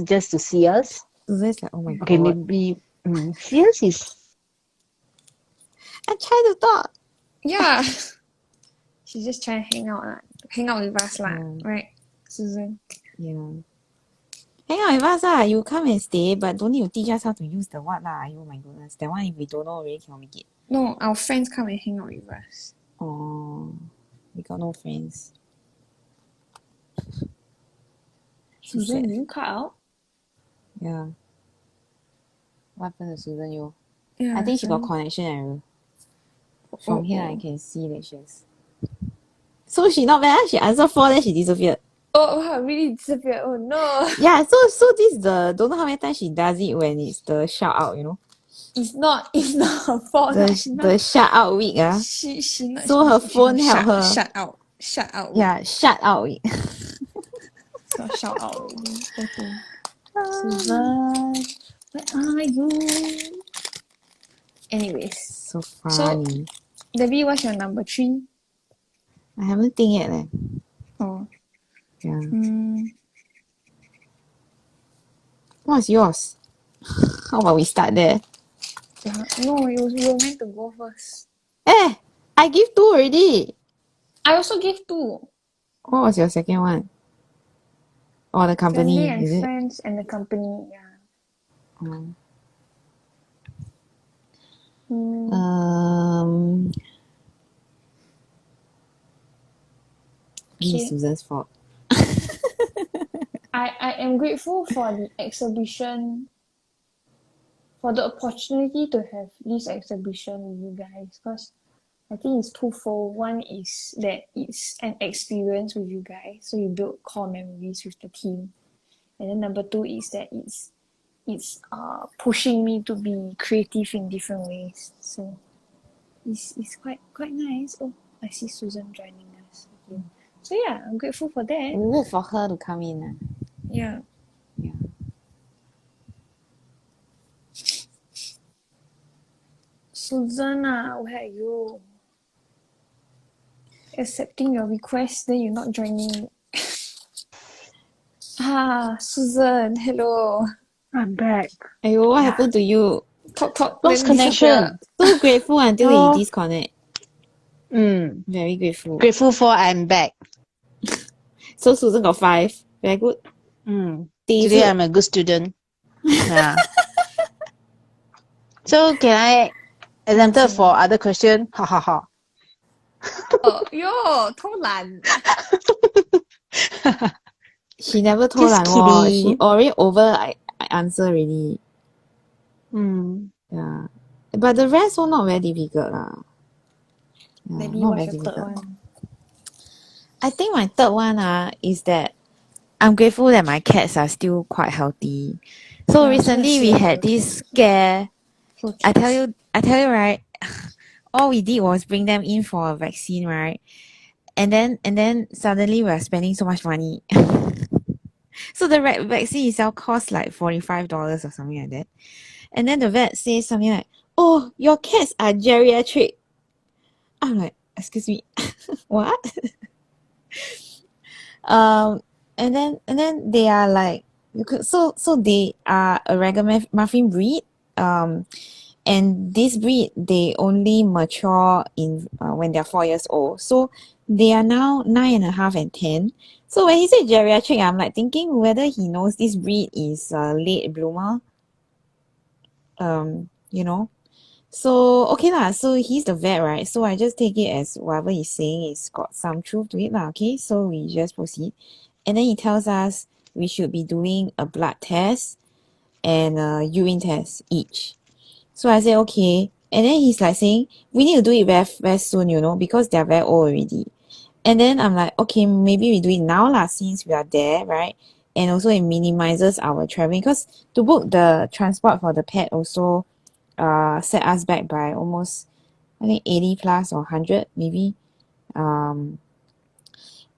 just to see us. Susan's like, oh my Okay, god. maybe see us is I try to talk. Yeah. She's just trying to hang out with us lah, Yeah. right, Susan? Yeah. Hang out with us lah. You come and stay, but don't need to teach us how to use the what lah. Oh my goodness. That one if we don't know, really cannot make it. No, our friends come and hang out with us. Oh, we got no friends. So Susan, sad. you cut out? Yeah. What happened to Susan? You? Yeah. I think she got Susan. connection error. From here, I oh. can see that she has. So she not bad. She answered 4, then she disappeared. Oh, wow, really disappeared. Oh no. Yeah. So this is the don't know how many times she does it when it's the shout out. You know. It's not her fault. The shout out week. She not. So her she phone not help her. Shut out. Shut out. Yeah, shout out week. It's not shout out already. Okay. Susan, where are you? Anyways, So funny. Debbie, what's your number 3? I haven't think yet. Oh. Yeah. Mm, What's yours? How about we start there? no, you were meant to go first. I give 2 already. I also gave 2. What was your second one? Oh, the company, Family and is it? friends and the company. Yeah. Oh. Mm, This okay. is Susan's fault. I am grateful for the exhibition, for the opportunity to have this exhibition with you guys, because I think it's twofold. One is that it's an experience with you guys, so you build core memories with the team, and then number 2 is that it's pushing me to be creative in different ways. So it's quite nice. Oh, I see Susan joining us again. So yeah, I'm grateful for that. We wait for her to come in. Yeah. Yeah. Susanna, where are you? Accepting your request, then you're not joining. Susan, hello. I'm back. Ayo, what happened to you? Talk. Lost then disappear. connection. So grateful until Oh. we disconnect. Very grateful. Grateful for I'm back. So Susan got 5. Very good. Today I'm a good student. Yeah. So can I exempted for other question? Ha ha ha.偷懒. She never told Just us more. She kidding. already over I answer already. Yeah. But the rest all not very difficult lah. Yeah, Maybe not what's very your third difficult. one? I think my third one is that I'm grateful that my cats are still quite healthy. So Yeah, I was gonna recently say we about had your this cats. scare So I tell cute. you, right? All we did was bring them in for a vaccine, right? And then suddenly we're spending so much money. So the vaccine itself cost like $45 or something like that. And then the vet says something like, "Oh, your cats are geriatric." I'm like, "Excuse me, what?" Um, and then they are like, so they are a ragamuffin breed. Um, and this breed they only mature in when they're 4 years old. So they are now 9.5 and 10. So when he said geriatric, I'm like thinking whether he knows this breed is a late bloomer. You know. So okay lah. So he's the vet, right? So I just take it as whatever he's saying is got some truth to it lah. Okay, so we just proceed, and then he tells us we should be doing a blood test and a urine test each. So I say okay, and then he's like saying we need to do it very very soon, because they're very old already. And then I'm like, okay, maybe we do it now lah, since we are there, right? And also it minimizes our traveling because to book the transport for the pet also set us back by almost I think 80 plus or 100 maybe. Um,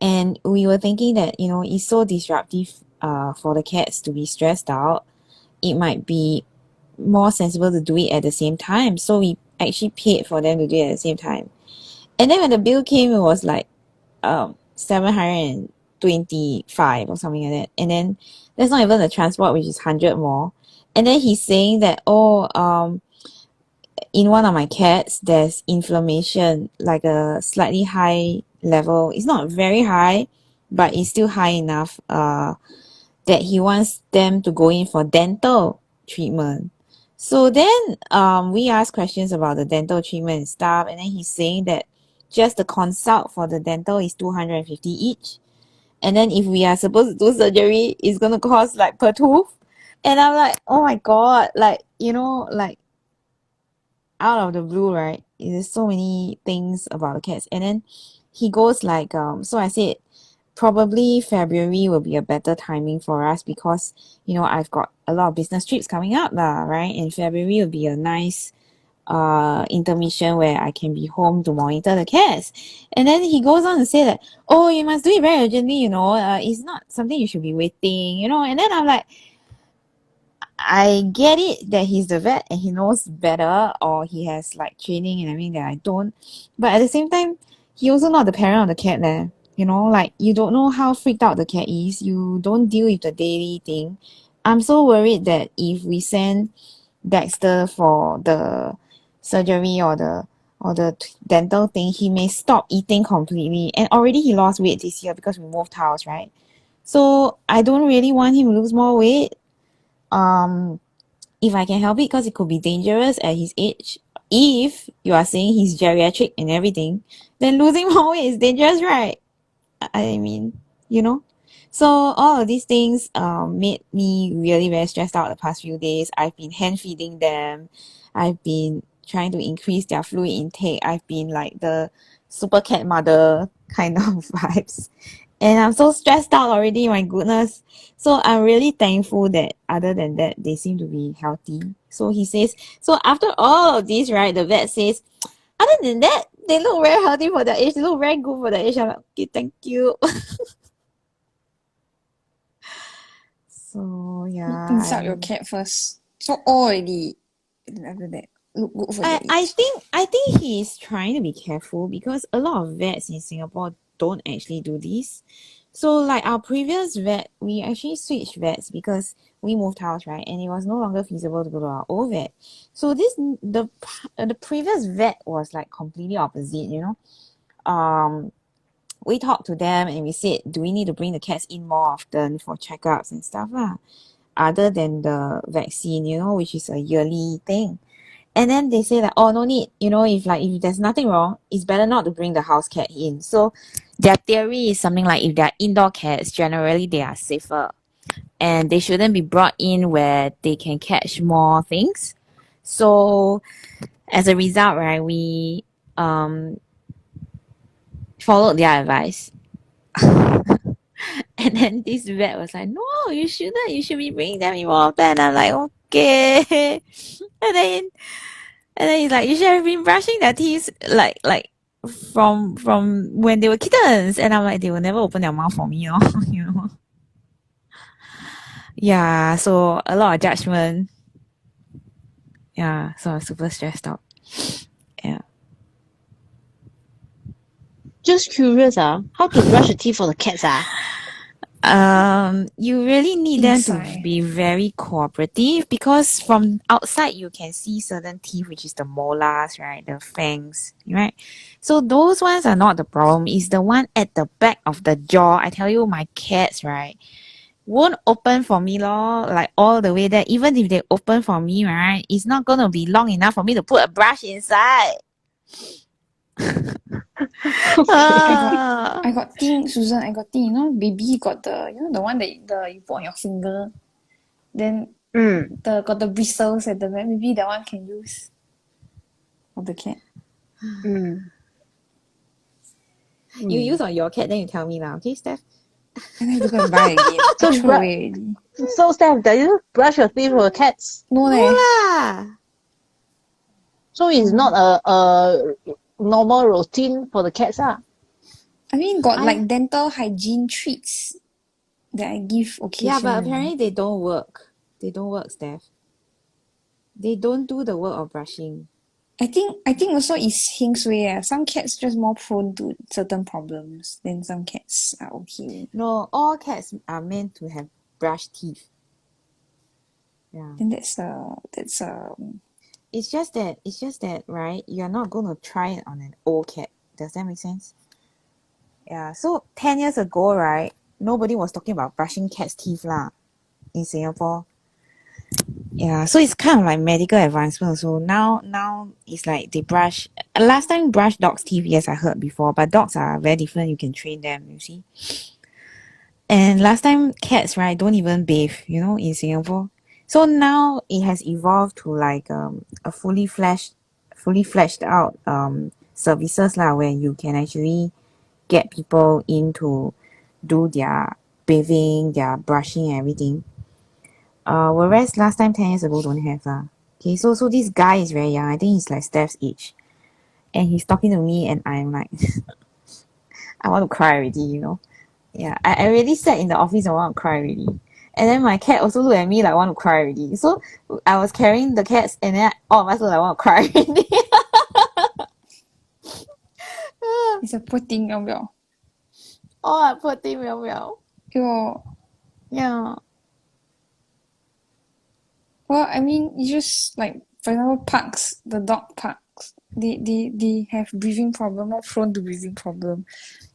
and we were thinking that, it's so disruptive for the cats to be stressed out. It might be more sensible to do it at the same time. So we actually paid for them to do it at the same time. And then when the bill came, it was like 725 or something like that. And then that's not even the transport, which is 100 more. And then he's saying that, in one of my cats, there's inflammation, like a slightly high level. It's not very high, but it's still high enough that he wants them to go in for dental treatment. So then we asked questions about the dental treatment and stuff, and then he's saying that just the consult for the dental is 250 each. And then if we are supposed to do surgery, it's gonna cost like per tooth. And I'm like, oh my god, like, like out of the blue, right? There's so many things about the cats. And then he goes like, so I said probably February will be a better timing for us because, I've got a lot of business trips coming up lah, right? And February will be a nice intermission where I can be home to monitor the cats. And then he goes on to say that, oh, you must do it very urgently, it's not something you should be waiting, and then I'm like, I get it that he's the vet and he knows better or he has like training and everything that I don't. But at the same time, he also not the parent of the cat there. Like you don't know how freaked out the cat is. You don't deal with the daily thing. I'm so worried that if we send Dexter for the surgery or the dental thing, he may stop eating completely. And already he lost weight this year because we moved house, right? So I don't really want him to lose more weight. If I can help it, because it could be dangerous at his age. If you are saying he's geriatric and everything, then losing more weight is dangerous, right? I mean, you know. So all of these things made me really very stressed out the past few days. I've been hand feeding them. I've been trying to increase their fluid intake. I've been like the super cat mother kind of vibes. And I'm so stressed out already, my goodness. So I'm really thankful that other than that, they seem to be healthy. So he says, so after all of this, right, the vet says, other than that, they look very healthy for their age. They look very good for their age. I'm like, okay, thank you. So yeah, Insult your cat first. So old already. And after that, look good for their I age. think he's trying to be careful because a lot of vets in Singapore don't actually do this. So like our previous vet, we actually switched vets because we moved house, right? And it was no longer feasible to go to our old vet. So the previous vet was like completely opposite, we talked to them and we said, do we need to bring the cats in more often for checkups and stuff lah, other than the vaccine, which is a yearly thing. And then they say that, oh, no need, if there's nothing wrong, it's better not to bring the house cat in. So their theory is something like if they're indoor cats, generally they are safer and they shouldn't be brought in where they can catch more things. So as a result, right, we followed their advice. And then this vet was like, no, you shouldn't. You should be bringing them in more often. And I'm like, okay. And then he's like, you should have been brushing their teeth like from when they were kittens. And I'm like, they will never open their mouth for me, you know. Yeah, so a lot of judgment. Yeah, so I'm super stressed out. Yeah. Just curious, how to brush the teeth for the cats, You really need them to Inside. be very cooperative because from outside you can see certain teeth, which is the molars, right? The fangs, right? So those ones are not the problem. It's the one at the back of the jaw. I tell you, my cats, right, won't open for me, lor, like all the way there. Even if they open for me, right, it's not gonna be long enough for me to put a brush inside. Ah. I got think, Susan, I got think, you know, baby got the, you know, the one that you put on your finger. Then got the bristles at the back. Maybe that one can use for the cat. You use on your cat, then you tell me now, okay, Steph? And I have to go and buy again. So I throw away already. So, Steph, do you brush your teeth for cats? No No leh. lah. So it's not a normal routine for the cats, I mean, got like dental hygiene treats that I give Yeah, occasionally. but apparently they don't work. They don't work, Steph. They don't do the work of brushing. I think also it's heng sui. Some cats just more prone to certain problems than some cats are okay. No, all cats are meant to have brushed teeth. Yeah. Then It's just that, right, you're not gonna try it on an old cat. Does that make sense? Yeah. So 10 years ago, right, nobody was talking about brushing cats' teeth lah in Singapore. Yeah, so it's kind of like medical advancement also. Now it's like they brush. Last time brush dogs' teeth, yes, I heard before, but dogs are very different. You can train them, you see. And last time cats, right, don't even bathe, you know, in Singapore. So now it has evolved to like a fully fleshed out services lah, where you can actually get people in to do their bathing, their brushing and everything. Whereas last time 10 years ago don't have lah. Okay, so this guy is very young. I think he's like Steph's age. And he's talking to me and I'm like I want to cry already, you know. Yeah, I already sat in the office and want to cry already. And then my cat also looked at me like want to cry already. So I was carrying the cats and then all of us were like want to cry already. it's a poor thing, Oh, I poor thing, meow meow. Yeah. Well, I mean, it's just like, for example, parks, the dog parks, they have breathing problem, more prone to breathing problem.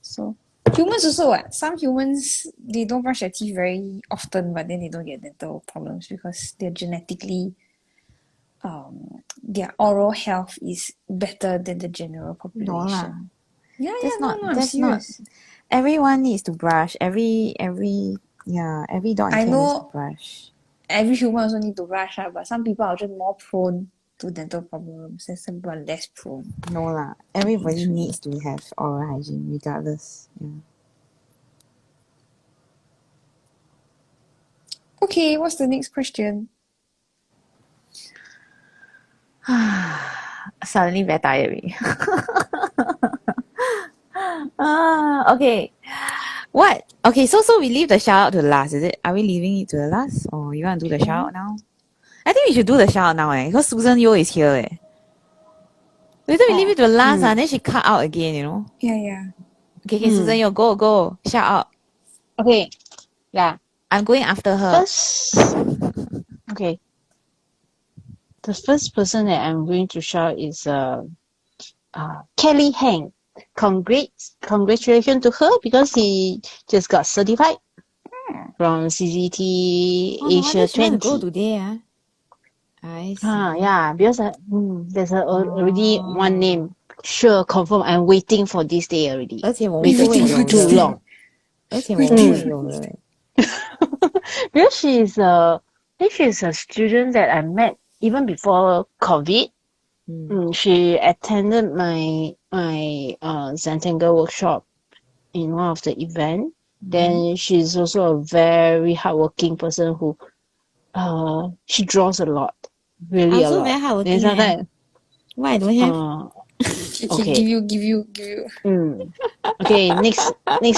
So humans also what? Some humans they don't brush their teeth very often, but then they don't get dental problems because they're genetically their oral health is better than the general population. No lah. Yeah, That's no, I'm that's serious. not. Everyone needs to brush. Every dog and I cat needs to know brush. every human also need to brush, but some people are just more prone to dental problems and some people are less prone. No lah. Everybody needs to have oral hygiene regardless. Yeah. Okay, what's the next question? Suddenly very tired already. Okay. What? Okay, so we leave the shout out to the last, is it? Are we leaving it to the last? Or you want to do the shout out now? I think we should do the shout out now, because Susan Yeo is here. Later we leave it to the last, then she cut out again, you know? Yeah. Okay, Susan Yeo, go. Shout out. Okay. Yeah. I'm going after her. Okay. The first person that I'm going to shout is Kelly Heng. Congratulations to her because he just got certified from CCT Asia 20. Go today, I see. Yeah, because there's already one name. Sure, confirm. I'm waiting for this day already. 而且我们 waiting for too long. 而且我们会有的。Because she's a student that I met even before COVID. She attended my Tangle workshop in one of the event. Then she's also a very hardworking person who she draws a lot. really a also lot. very Then hardworking. sometimes, Why I don't have? Okay, okay. give you. Okay, next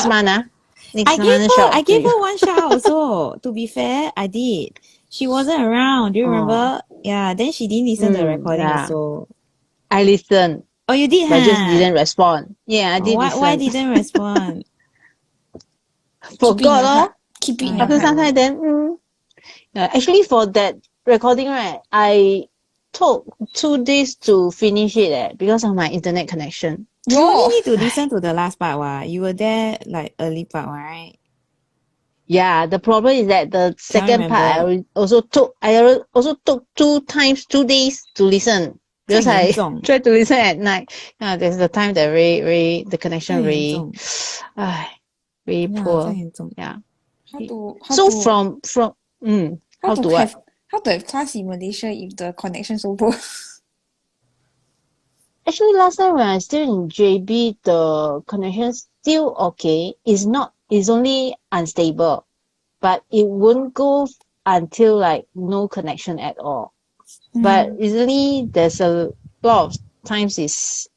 month, next I gave month her shout I out to gave you. her one shout also. To be fair, I did. She wasn't around. Do you Oh, remember? Yeah, then she didn't listen to the recording yeah. also. I listened, Oh, you did, but just huh? didn't respond. Yeah, I Oh, did why listen. didn't respond? Keep it in Forgot your heart. lor. Keep it in your After heart. some time, then yeah, actually for that recording, right, I took 2 days to finish it because of my internet connection. You only Yo, need to listen to the last part, what? You were there like early part, right? Yeah, the problem is that the Cannot second part remember. I also took 2 days to listen because I 这样严重，tried to listen at night. Yeah, there's the time that very the connection very 这样严重， very 呀，这样 poor. 严重。 Yeah. how to how So to from how how to to what? have class in Malaysia if the connection so poor? Actually, last time when I still in JB, the connection still okay. It's only unstable, but it won't go until like no connection at all. But recently, there's a lot of times it's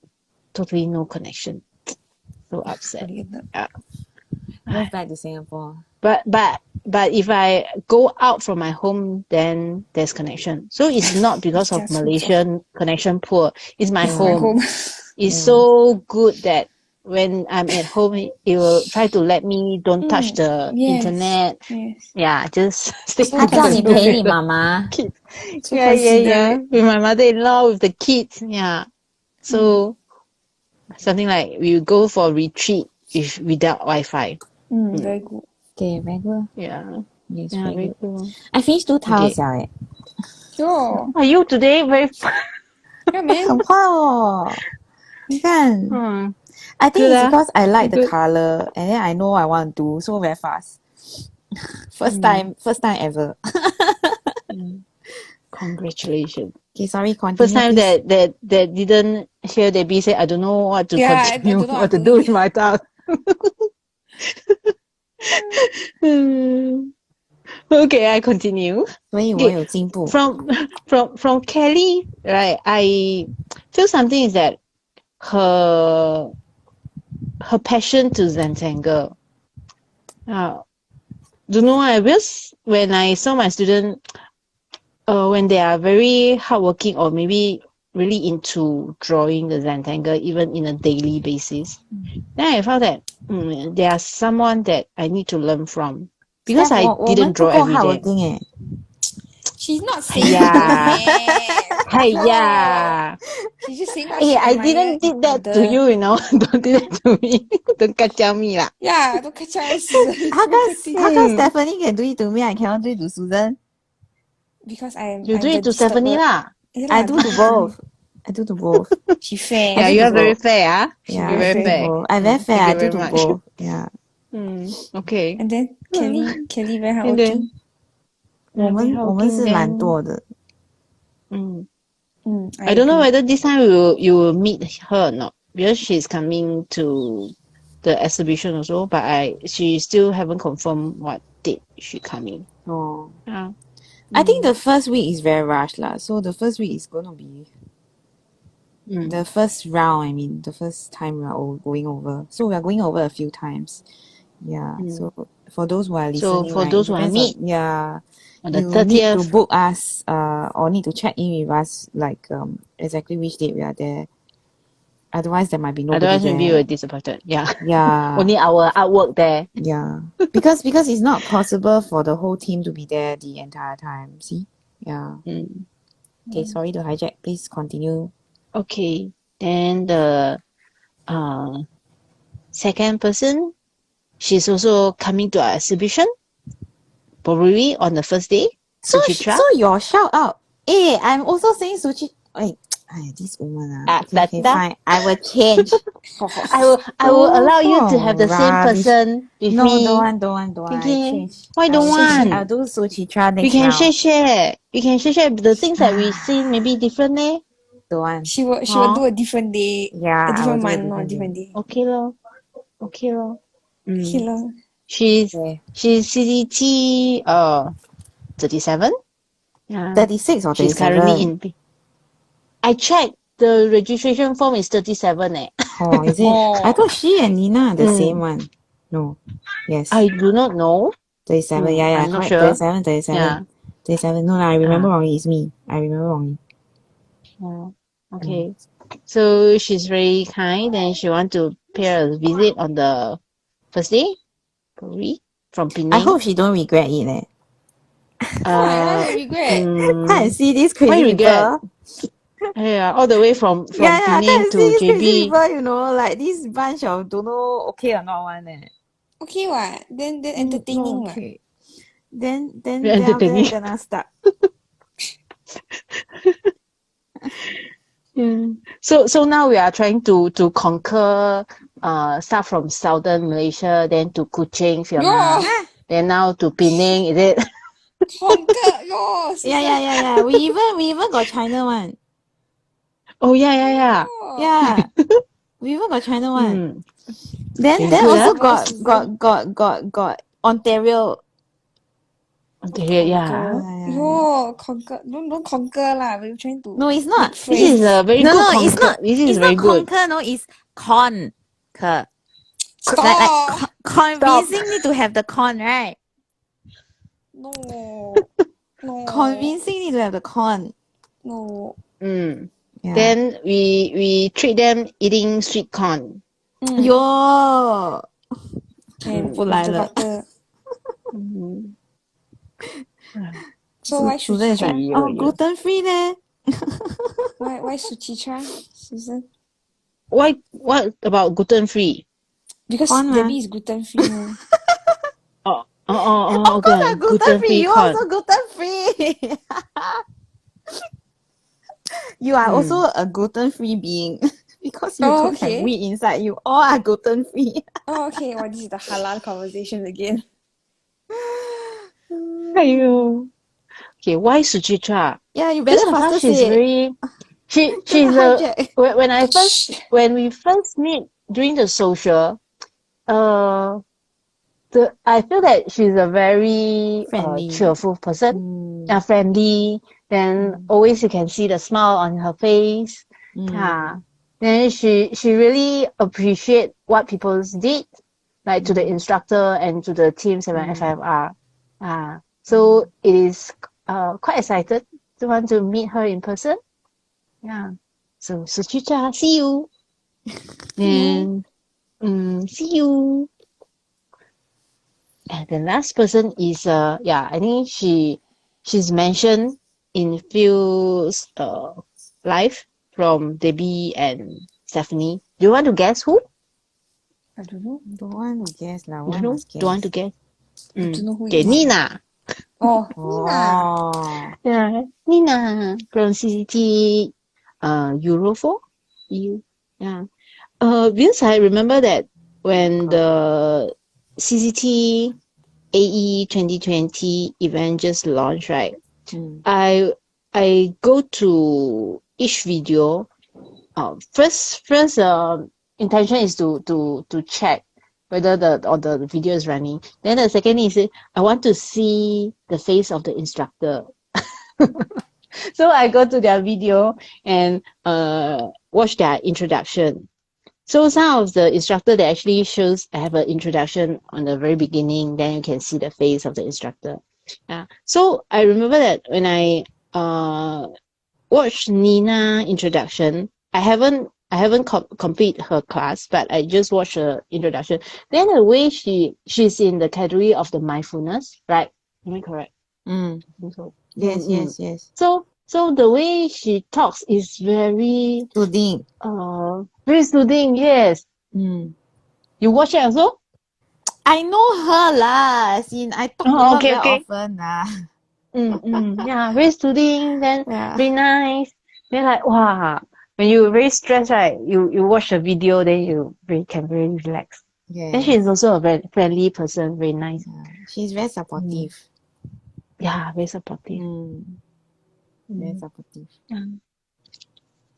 totally no connection. So upset. Yeah. Move back to Singapore. But if I go out from my home, then there's connection. So it's not because of 离家出走 Malaysian connection poor. It's my It's my home. home. It's so good that when I'm at home, it will try to let me don't touch the Yes. internet. Yes. Yeah, just stick So 他 with 叫 the 你 room 陪 with 你 the 妈妈。 kids. So Yeah, considerate. with my mother-in-law, with the kids. Yeah. So something like we go for retreat without Wi-Fi. Very good. Okay, very good. Yeah. Yes, Yeah, very very good. cool. I finished 2 tiles Okay. 了 Yo. Are you today very Yeah, man. 很快哦。你看 I think good it's because I like the good. color and then I know what I want to do, so very fast. First time ever. Congratulations. Okay, sorry, First continue time please. that didn't hear Debbie say, I don't know what to Yeah, I continue, don't know what to I'm do doing. with my task. Okay, I continue. 所以我 Okay, 有进步。 from Kelly, right? I feel something is that her passion to Zentangle. Don't know why, because when I saw my student, when they are very hardworking or maybe really into drawing the Zentangle, even in a daily basis, then I felt that they are someone that I need to learn from because Steph, I 我们 didn't 不 draw 够 every day. hardworking 诶。 She's not saying Yeah. that. Hiya. She's just saying what Hey, she I admire didn't in did that to other. you, Don't do that to me. Don't kacau me lah. Yeah, don't catch us. How come Stephanie can do it to me, I cannot do it to Susan? Because You I'm do the it to Stephanie disturber. lah. Yeah, I lah, do to both. I do to both. She fair. Yeah, do you to are very both. fair, ah. Yeah, You're I very do to fair. both. I very fair. Thank I you do very to much. both. Yeah. Okay. And then Kelly very And then hardworking. 我们是懒惰的。I don't know agree. whether this time you will meet her or not because she's coming to the exhibition also, but she still haven't confirmed what date she coming. Oh. Yeah. I think the first week is very rushed lah. So the first week is gonna be the first round. I mean, the first time we are going over. So we are going over a few times. Yeah. So for those who are So listening, for right, those it who I depends meet on on the you need to 30th, book us or need to check in with us like exactly which date we are there. Otherwise there might be nobody otherwise maybe there. we're disappointed. Yeah. Yeah. Only our artwork there. Yeah. Because it's not possible for the whole team to be there the entire time. See? Yeah. Okay, sorry to hijack. Please continue. Okay. Then the second person, she's also coming to our exhibition, probably on the first day. So Suchitra. your shout out. Hey, I'm also saying Suchi. Wait, this woman. Okay, fine. I will change. I will allow you to have the same Rubbish. person with No, me. don't want. I Okay. change. Why don't want? I'll do Suchitra We next can round. share. We can share the things that we see maybe different eh? Don't want. She will do a different day. Yeah, A I will different do a month, not a different different day. Okay lor. Okay lor. Okay lah. She's Okay. CDT 37. Yeah. 36 or She's currently 37? in. I checked the registration form is 37 eh. Oh, is it? I Oh. thought she and Nina are the same Mm. one. No. Yes. I do not know. 37. Yeah, I'm not correct. sure. 37, 37. Yeah. 37. No, I remember Ah. wrongly. It's me. I remember wrongly. Oh, okay. So she's very kind and she want to pay a visit on the first day, probably from I Penang. hope she don't regret it. Why? Why you regret? Can't see these Why crazy regret? people. Yeah, all the way from Yeah, Penang can't to see these crazy JB. people, you know, like this bunch of don't know okay or not one. Okay what? Then entertaining No, what? okay. Then Very after that entertaining. kena stuck. Yeah. So now we are trying to conquer start from southern Malaysia, then to Kuching, Fiona, Yo, then now to Penang, is it? conquer yo, Yeah. We even got China one. Oh yeah. Oh. Yeah. We even got China one. Mm. Then Very good, also Huh? got Ontario. Okay, yeah. Conquer. Yo, conquer. Don't conquer lah. We're trying to No, it's not. make This is friends. a very No, good it's conquer. not. This is It's very not good. conquer. No, it's conquer. Stop. Convincing need to have the con, right? No. No. Convincing need to have the con. No. Mm. Yeah. Then we treat them eating sweet corn. Yo. And with 不来 the 了。 butter. Mm. So why Susan is like, Suchicha? gluten free leh. Why Suchicha, Susan? What about gluten free? Because Corn Debbie mah. is gluten free. Oh, Of course okay. I'm gluten free. You corn. also gluten free. You are also a gluten free being because you Oh, don't have okay. wheat inside you. All are gluten free. Oh, okay. Well, this is the halal conversation again. Aiyo. Okay, why Suchitra? Yeah, you Because better of how faster she's say. very she's Kena a hijack. when we first meet during the social, uh I feel that she's a very Friendly. cheerful person. Friendly. Then always you can see the smile on her face. Then she really appreciate what people did, like to the instructor and to the team 7FFR. So it is quite excited to want to meet her in person. Yeah. So Suchicha, see you. Then see you. And the last person is I think she's mentioned in few live from Debbie and Stephanie. Do you want to guess who? I don't know. Don't want to guess lah. Why Don't know. must guess? Don't want to guess. I don't know who it Okay, is. Nina. Oh, Nina. Oh. Yeah, Nina from CCT Euro 4. Yeah. Because I remember that when the CCT AE 2020 event just launched, right? I go to each video. First intention is to check whether the video is running. Then the second is I want to see the face of the instructor. So I go to their video and watch their introduction. So some of the instructor they actually shows I have an introduction on the very beginning, then you can see the face of the instructor. So I remember that when I watched Nina introduction, I haven't complete her class, but I just watched her introduction. Then the way she's in the category of the mindfulness, right? Am I correct? I think so. Yes. So the way she talks is very Soothing. very soothing, yes. You watch it also? I know her lah. As in, I talk to her very often lah. Yeah, very soothing, then very nice. Then like wow, when you very stressed, right? You watch the video, then you can very relax. Yes. Then she's also a very friendly person, very nice. She's very supportive. Yeah, very supportive. Very supportive.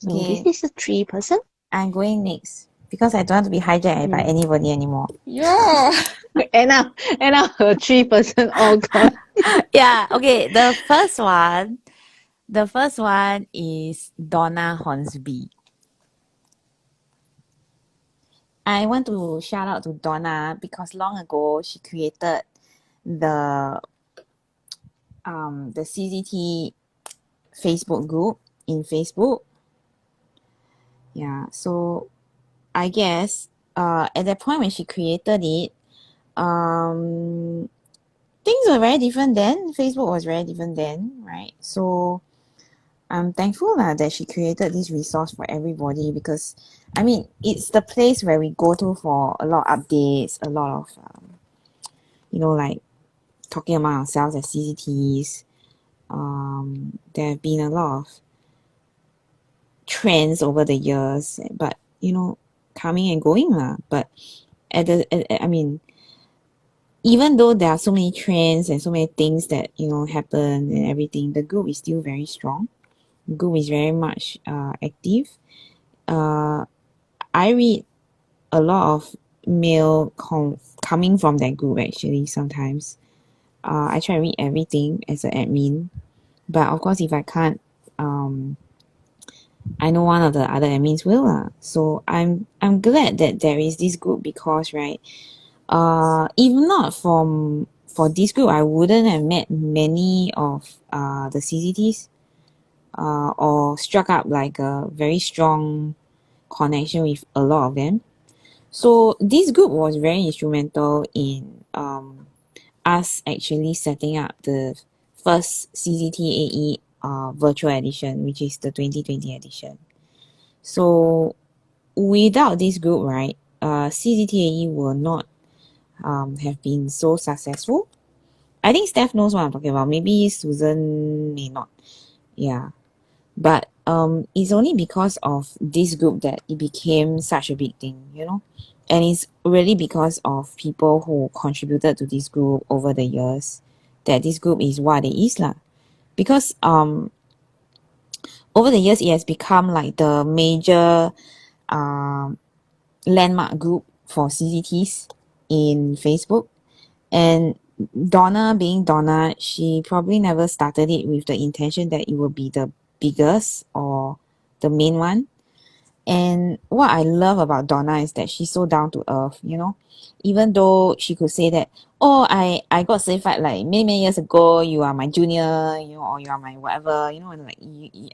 So Okay. this is a 3 person. I'm going next because I don't want to be hijacked by anybody anymore. Yo. and now her 3% all gone. Yeah, okay. The first one is Donna Hornsby. I want to shout out to Donna because long ago she created the the CCT Facebook group in Facebook. Yeah, so I guess at that point when she created it, things were very different then. Facebook was very different then, right? So I'm thankful that she created this resource for everybody because I mean it's the place where we go to for a lot of updates, a lot of like talking among ourselves as CCTs. There have been a lot of trends over the years, but coming and going lah. But I mean, even though there are so many trends and so many things that happen and everything, the group is still very strong. The group is very much active. I read a lot of mail coming from that group actually sometimes. I try to read everything as an admin, but of course if I can't, I know one of the other admins will lah. So I'm glad that there is this group because right, if not for this group, I wouldn't have met many of the CCTs or struck up like a very strong connection with a lot of them. So this group was very instrumental in us actually setting up the first CCTAE virtual edition, which is the 2020 edition. So without this group, right, CCTAE will not have been so successful. I think Steph knows what I'm talking about. Maybe Susan may not. Yeah. But it's only because of this group that it became such a big thing, And it's really because of people who contributed to this group over the years that this group is what it is lah. Because over the years it has become like the major landmark group for CCTs in Facebook. And Donna being Donna, she probably never started it with the intention that it will be the biggest or the main one. And what I love about Donna is that she's so down to earth, even though she could say that, oh, I got certified like many years ago, you are my junior, or you are my whatever, and like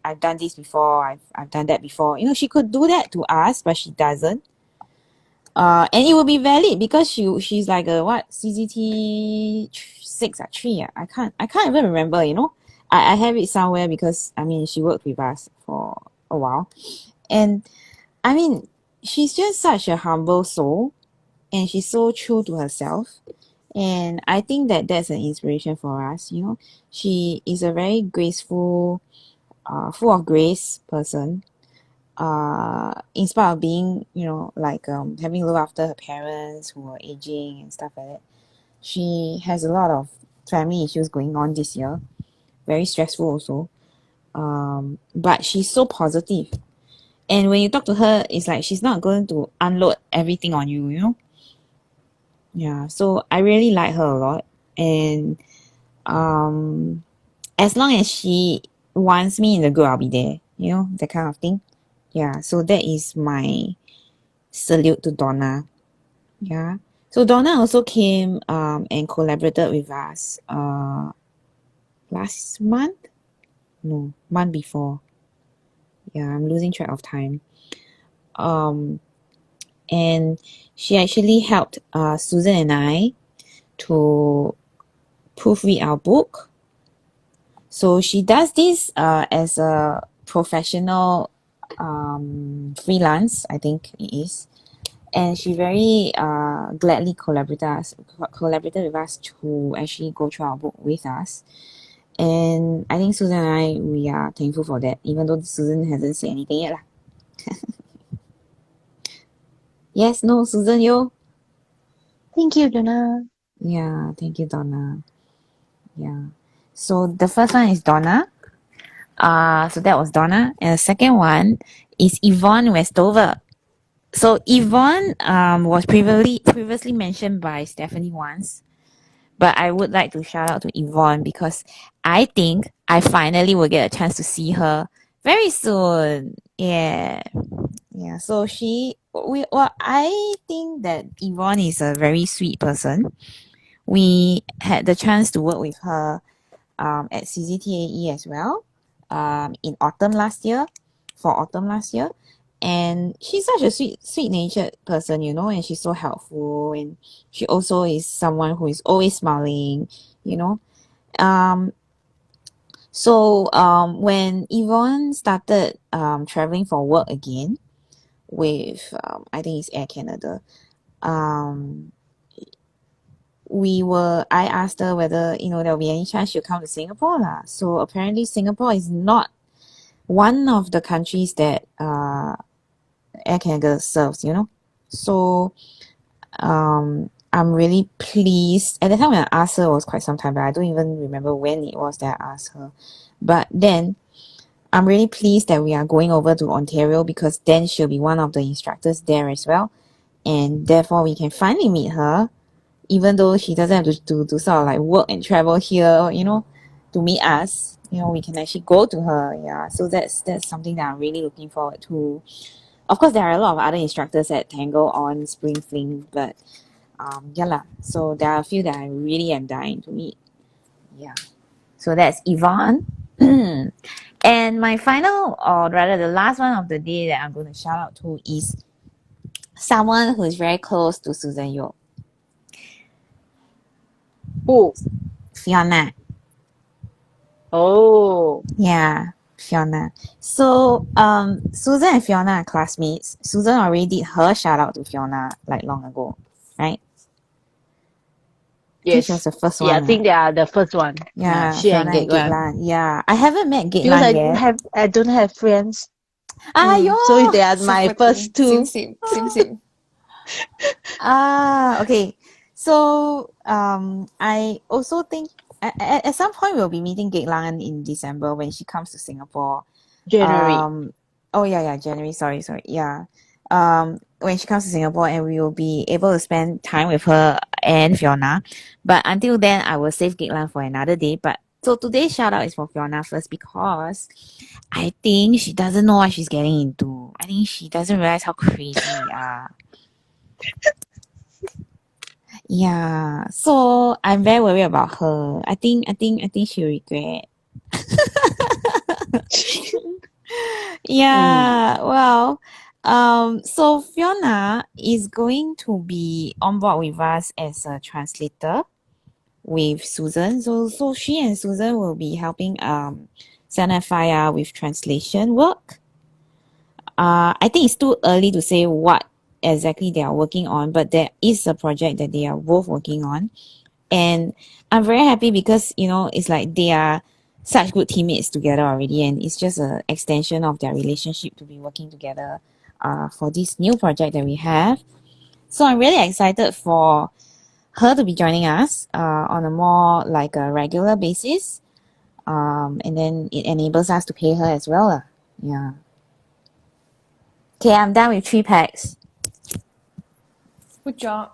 I've done this before, I've done that before, she could do that to us, but she doesn't. And it will be valid because she's like a what CCT 6 or 3. I can't even remember. I have it somewhere because I mean she worked with us for a while, and I mean she's just such a humble soul, and she's so true to herself, and I think that that's an inspiration for us. She is a very graceful, full of grace person. In spite of being like having to look after her parents who are aging and stuff like that, she has a lot of family issues going on this year, very stressful also, but she's so positive, and when you talk to her it's like she's not going to unload everything on you. Yeah, so I really like her a lot, and as long as she wants me in the group I'll be there, that kind of thing. Yeah, so that is my salute to Donna. Yeah. So Donna also came and collaborated with us last month? No, month before. Yeah, I'm losing track of time. And she actually helped Susan and I to proofread our book. So she does this as a professional freelance, I think it is. And she very gladly collaborated with us to actually go through our book with us. And I think Susan and I, we are thankful for that, even though Susan hasn't said anything yet lah. Yes, no, Susan, yo. Thank you, Donna. Yeah, thank you, Donna. Yeah. So the first one is Donna. So that was Donna. And the second one is Yvonne Westover. So Yvonne was previously mentioned by Stephanie once, but I would like to shout out to Yvonne because I think I finally will get a chance to see her very soon. Yeah. Yeah. So I think that Yvonne is a very sweet person. We had the chance to work with her at CZTAE as well in autumn last year, for autumn last year. And she's such a sweet natured person, you know, and she's so helpful. And she also is someone who is always smiling, you know. Um, when Yvonne started traveling for work again with, I think it's Air Canada, um, I asked her whether, you know, there'll be any chance she'll come to Singapore lah. So apparently Singapore is not one of the countries that Air Canada serves, you know. So I'm really pleased. At the time when I asked her, it was quite some time, but I don't even remember when it was that I asked her. But then I'm really pleased that we are going over to Ontario because then she'll be one of the instructors there as well. And therefore we can finally meet her, even though she doesn't have to sort of like work and travel here, you know, to meet us. You know, we can actually go to her. Yeah. So that's something that I'm really looking forward to. Of course, there are a lot of other instructors at Tangle on Spring Fling, but yeah lah. So there are a few that I really am dying to meet. Yeah. So that's Yvonne. And my final, or rather the last one of the day that I'm going to shout out to is someone who is very close to Susan Yo. Who? Fiona. Oh. Yeah, Fiona. So Susan and Fiona are classmates. Susan already did her shout out to Fiona like long ago, right? I think Yes. she was the first Yeah, one. I think they are the first one. Yeah, she and Fiona and Gek Lan. Gek-Lan. Yeah, I haven't met Because Gek-Lan yet. I don't have friends. Ayo! So they are my So first two. Same. Okay. So I also think at some point we'll be meeting Gek-Lan in December when she comes to Singapore. January. January. Sorry. Yeah. When she comes to Singapore and we will be able to spend time with her and Fiona. But until then, I will save Gek-Lan for another day. But so today's shout out is for Fiona first because I think she doesn't know what she's getting into. I think she doesn't realize how crazy we are. Yeah. So I'm very worried about her. I think she'll regret. Yeah, well, so Fiona is going to be on board with us as a translator with Susan. So she and Susan will be helping Sana and Faya with translation work. I think it's too early to say what exactly they are working on, but there is a project that they are both working on. And I'm very happy because, you know, it's like they are such good teammates together already, and it's just an extension of their relationship to be working together for this new project that we have. So I'm really excited for her to be joining us on a more like a regular basis. And then it enables us to pay her as well. Yeah. Okay, I'm done with 3 packs. Good job.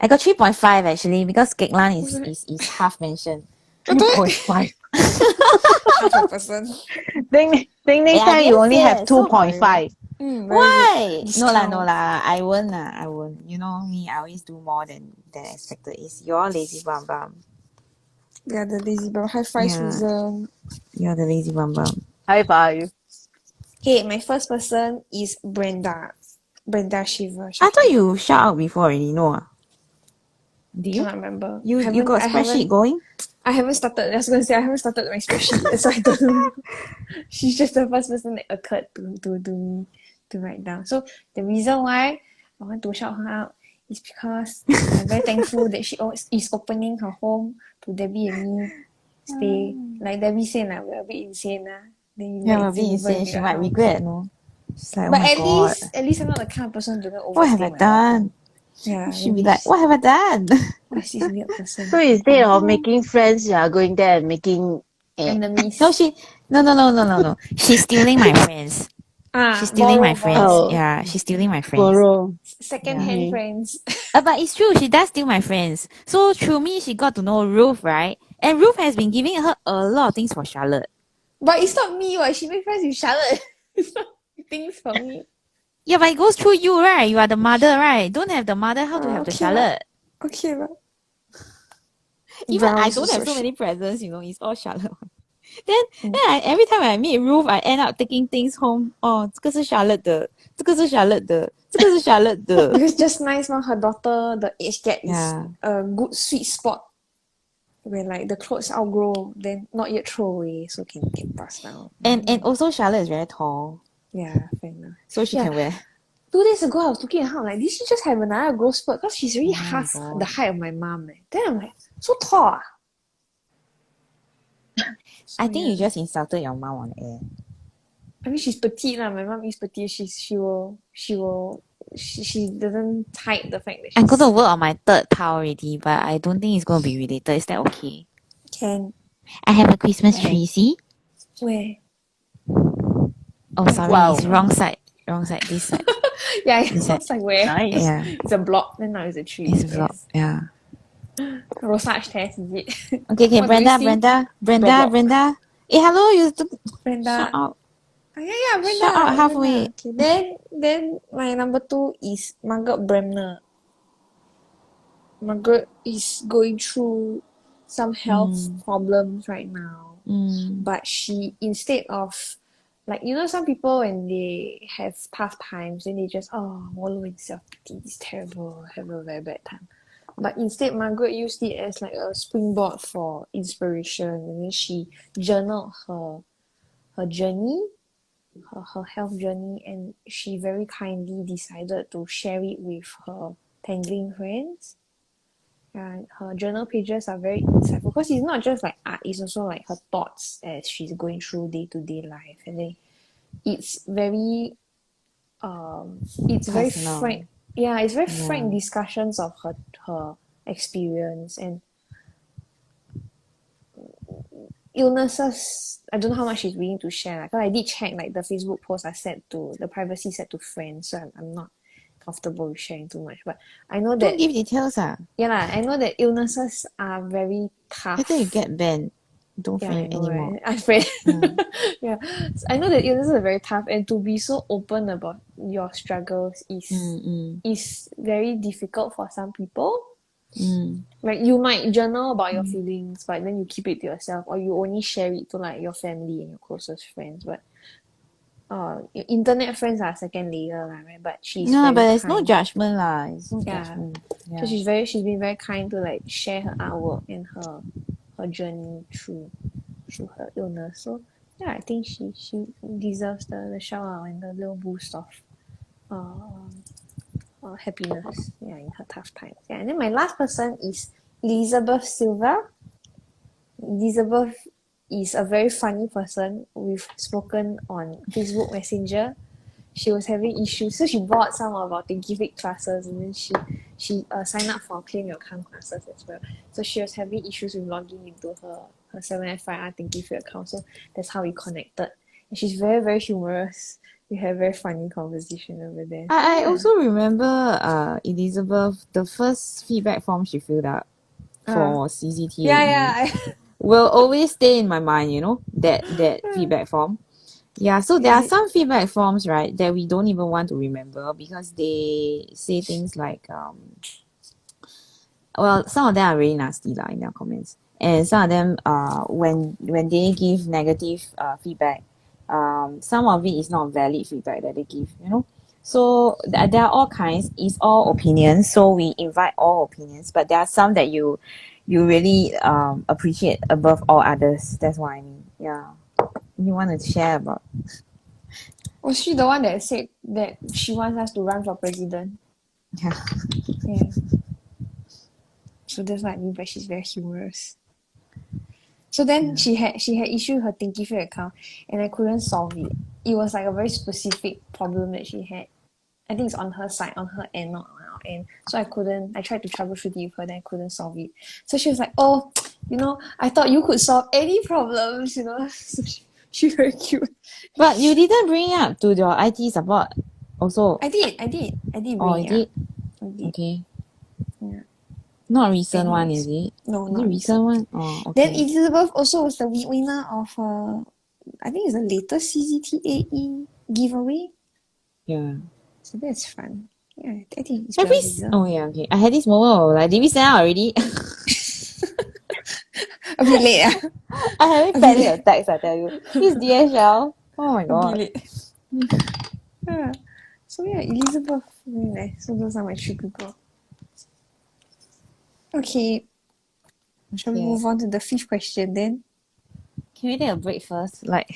I got 3.5 actually because Gek-Lan is half mentioned. 3.5. Half a person. Think next Yeah, time you only yes, have so 2.5. Very Why? good. No Discount. lah. I won't. You know me, I always do more than expected. It's your lazy bum bum. Yeah, the lazy bum. High five, Yeah. Susan. You're the lazy bum bum. High five. Okay, my first person is Brenda. Brenda Shiva. I thought you shout out before already, no? Did you? Cannot remember. You got a spreadsheet going? I haven't started. I was gonna say I haven't started my spreadsheet yet, so I don't know. She's just the first person that occurred to me to write down. So the reason why I want to shout her out is because I'm very thankful that she is opening her home to Debbie and me stay. Like Debbie said, we're a bit insane. Then Yeah, a bit insane. She might regret, no? She's like, oh But my God. at least I'm not the kind of person to overstay What have I my done? welcome. Yeah, She'll be like, what have I done? what's this weird person? So instead of making friends, you are going there and making Enemies. No. She's stealing my friends. She's stealing my friends. borrow. Yeah, she's stealing my friends. Borrow. Second-hand Okay. friends. But it's true, she does steal my friends. So through me, she got to know Ruth, right? And Ruth has been giving her a lot of things for Charlotte. But it's not me, what? She made friends with Charlotte. It's not things for me. Yeah, but it goes through you, right? You are the mother, right? Don't have the mother, how to have the Okay lah. Charlotte? Okay lah. Even I Browse don't have also so many presents, it's all Charlotte. Then every time I meet Ruth, I end up taking things home. Oh, 这个是 Charlotte 的，这个是 Charlotte 的，这个是 Charlotte 的。Because just nice now, her daughter, the age gap is Yeah. a good sweet spot. When like the clothes outgrow, then not yet throw away, so can get passed down. And also Charlotte is very tall, Yeah, fair enough. so she Yeah. can wear. 2 days ago, I was looking at her, I'm like, did she just have another growth spurt? Because she's already Oh my half God. the height of my mom. Then I'm like, so tall. I think you just insulted your mom on air. I mean, she's petite lah. My mom is petite. She doesn't hide the fact that I'm she's going to work on my third tile already, but I don't think it's going to be related. Is that okay? can. I have a Christmas tree, see? Where? Oh, sorry, Wow. it's wrong side. Wrong side, this side. Yeah, Is that- it's like where? Nice. Yeah, It's a block. Then now it's a tree. it's vlog. Yeah. Rosage test, is it? Okay, What do you Brenda, see? Brenda. Roblox. Hey, hello, you Brenda. shout out. Yeah, Brenda. Shout out halfway. Brenda. Okay. Then my number 2 is Margaret Bremner. Margaret is going through some health problems right now. But she, instead of, like, some people when they have tough times, then they just, wallow in self-pity, it's terrible, have a very bad time. But instead, Margaret used it as like a springboard for inspiration, and then she journaled her journey, her health journey, and she very kindly decided to share it with her tangling friends. And her journal pages are very insightful because it's not just like art, it's also like her thoughts as she's going through day-to-day life. And then it's very Personal. frank. Yeah, it's very Yeah. frank discussions of her experience and illnesses. I don't know how much she's willing to share. Because I did check like the Facebook posts are set to the privacy set to friends, so I'm not comfortable with sharing too much. But I know Don't that give details. I know that illnesses are very tough. Later you get banned. Don't I friend know, anymore. right? I'm afraid. Yeah. So I know that illnesses are very tough, and to be so open about your struggles is very difficult for some people. Like you might journal about your feelings, but then you keep it to yourself, or you only share it to like your family and your closest friends. But your internet friends are second layer, right? But she's No, very but there's no kind. judgment lah. It's no Yeah. judgment. Yeah. So she's been very kind to like share her artwork and her journey through her illness. So yeah, I think she deserves the shout out and the little boost of happiness, in her tough times. Yeah, and then my last person is Elizabeth Silva. Elizabeth is a very funny person. We've spoken on Facebook Messenger. She was having issues, so she bought some of our Thinkific classes, and then she signed up for Claim Your Calm classes as well. So she was having issues with logging into her 7FIR Thinkific account, so that's how we connected. And she's very, very humorous. We have very funny conversation over there. I also remember Elizabeth, the first feedback form she filled out for CCTAE will always stay in my mind, that feedback form. Yeah, so there are some feedback forms, right, that we don't even want to remember because they say things like, some of them are really nasty in their comments. And some of them, when they give negative feedback, some of it is not valid feedback that they give, So there are all kinds. It's all opinions. So we invite all opinions, but there are some that you really appreciate above all others. That's what I mean. Yeah. You want to share about? Was she the one that said that she wants us to run for president? Yeah. Yeah. So that's what I mean by she's very humorous. So then she had issued her Thinkific account, and I couldn't solve it. It was like a very specific problem that she had. I think it's on her side, on her end, not on our end. So I tried to troubleshoot it with her, then I couldn't solve it. So she was like, I thought you could solve any problems, So She very cute. But you didn't bring up to your IT support also. I did Oh, bring you it did? up. I did. Okay. Yeah. Not recent one, Anyways. is it? No, Is not it recent one? Oh, Then okay. Elizabeth also was the winner of I think it's the latest CCTAE giveaway. Yeah. So that's fun. Yeah, I think it's Have well we? deserved. Oh yeah, okay. I had this moment of like, did we send out already? A bit late, I haven't A bit panic late. attacks, I tell you. This DHL. Oh my A bit god. late. Yeah. So yeah, Elizabeth, very nice. So those are my 3 people. Okay, shall we Okay. move on to the 5th question then? Can we take a break first? Like,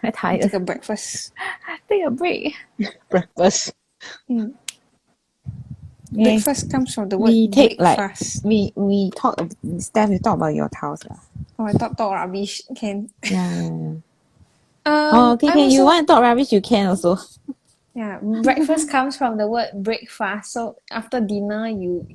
I'm Take tired. a breakfast. Take a break. Breakfast. Mm. Okay. Breakfast comes from the word We take like breakfast. we talk. Steph, we talk about your house lah. Oh, I talk rubbish. Can. Yeah. Oh, okay. I'm Can you also want to talk rubbish? You can also. Yeah, breakfast comes from the word break fast. So after dinner, you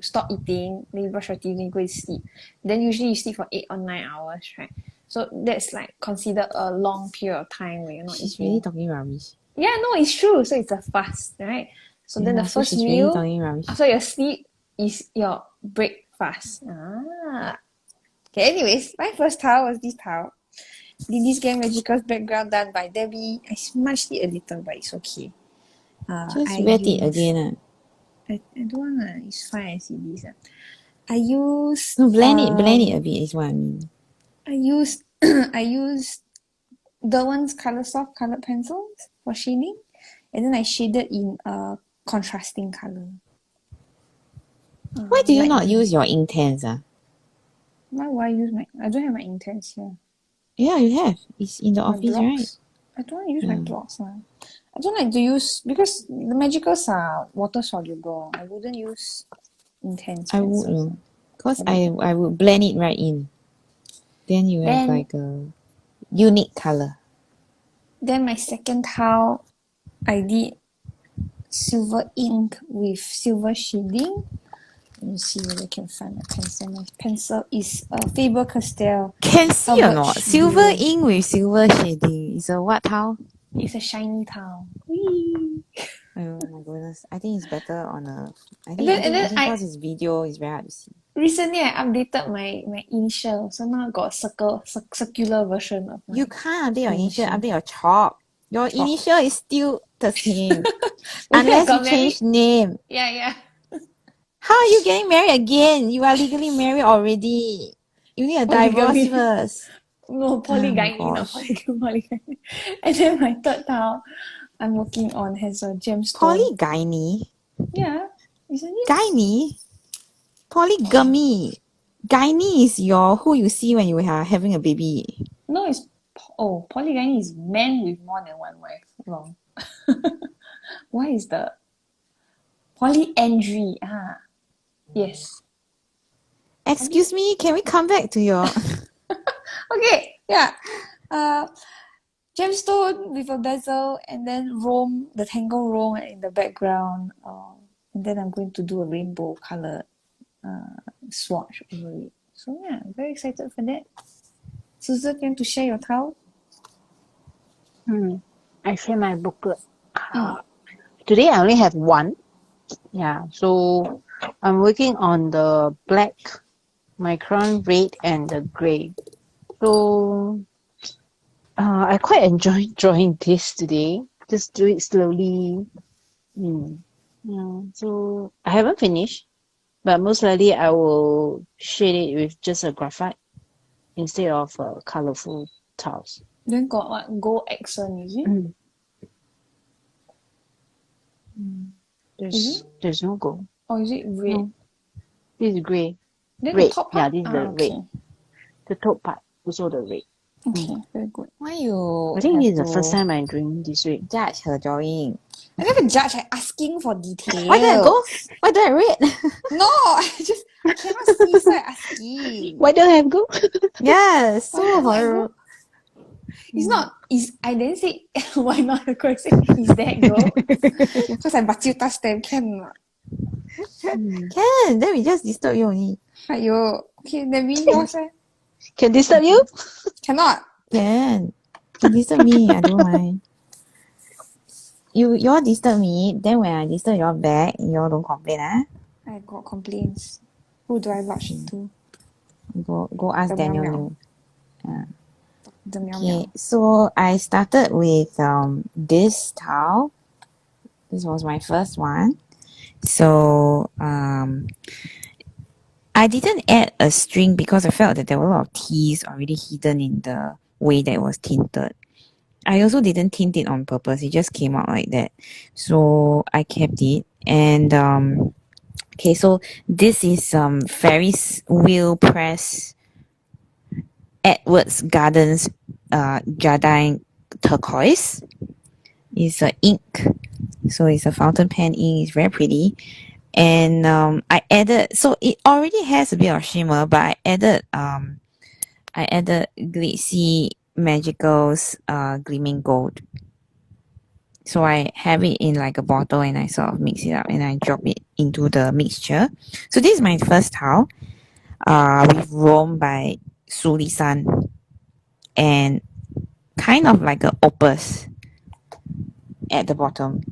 stop eating, then you brush your teeth, then you go to sleep. Then usually you sleep for 8 or 9 hours, right? So that's like considered a long period of time where you're not She's eating. really talking rubbish. Yeah, no, it's true. So it's a fast, right? So then Yeah, the so first she's really meal talking rubbish. after your sleep is your breakfast. Okay, anyways, my first tile was this tile. Lily's Game Magical's background done by Debbie. I smudged it a little, but it's okay. Just I wet it use again. I don't want it's fine as it is. I use No, blend it a bit is what I mean. I use I use Derwent's Colour Soft coloured pencils for shading, and then I shaded in a contrasting colour. Why do you light not green. use your Intense? Why would I use my I don't have my Intense here. Yeah, you have. It's in the My office, blocks. right? I don't want to use my Yeah. blocks now. I don't like to use because the magicals are water soluble. I wouldn't use intense I pencils. would, because I I would blend it right in. Then you have Then- like a unique color. Then my second tile, I did silver ink with silver shading. Let me see whether I can find my pencil. My pencil is a Faber-Castell. Can see or Albert not? Schweller. Silver ink with silver shading. Is a what tile? It's a shiny tile. Whee! Oh my goodness. I think it's better on a. I And then think I because it's video, it's very hard to see. recently I updated my initial, so now I got a circular version of my. You can't update your initial, initial. update your chalk. Your Chalk. initial is still the same. Maybe I Unless you got change married. name. Yeah. How are you getting married again? You are legally married already. You need a divorce Polygamy. first. No, polygyny, not gosh. polygyny. And then my third tile I'm working on has a gemstone. Polygyny? Yeah, isn't it? Gyny? Polygamy. Gyny is your who you see when you are having a baby. No, it's polygyny is men with more than one wife. Wrong. Why is the polyandry? Yes. Excuse me, can we come back to your Okay, yeah. Gemstone with a bezel, and then Rome, the Tangle Rome in the background. And then I'm going to do a rainbow colored swatch over it. So yeah, I'm very excited for that. Susan, you want to share your towel? I share my booklet. Today I only have one. Yeah, so I'm working on the black, micron red, and the grey. So I quite enjoy drawing this today. Just do it slowly. Yeah, so I haven't finished, but most likely I will shade it with just a graphite instead of colorful tiles. Then got what? Gold accent, is it? There's no gold. Or is it red? No. This is grey. Then Red. the top Yeah, part? this is the okay. red. The top part also the red. Okay, very good. why you I think have this is the to first time I'm doing this way. judge her drawing? I never judge, I'm asking for details. Why don't I go? Why don't I read? No, I cannot see, so I'm asking. Why don't I have gold? Yes, Why so not I horrible. go? It's not, I didn't say, why not I go say, is that gold? Because I baca touch them, can not? Can, then we just disturb you only. Aiyo. Okay, then we yours eh? Can disturb you? Cannot. Can. You disturb me, I don't mind. You all disturb me, then when I disturb y'all back, y'all don't complain, ah? I got complaints. Who do I lodge it to? Go ask The meow Daniel meow. New. The meow Okay, meow. so I started with this towel. This was my first one. So I didn't add a string because I felt that there were a lot of teas already hidden in the way that it was tinted. I also didn't tint it on purpose. It just came out like that. So I kept it. And okay, so this is Ferris wheel press Edwards Gardens Jardine turquoise. It's a ink. So it's a fountain pen ink. It's very pretty. And I added, so it already has a bit of shimmer, but I added Glitzy Magicals Gleaming Gold. So I have it in like a bottle and I sort of mix it up and I drop it into the mixture. So this is my first towel with Rome by Li-Shan and kind of like a opus at the bottom.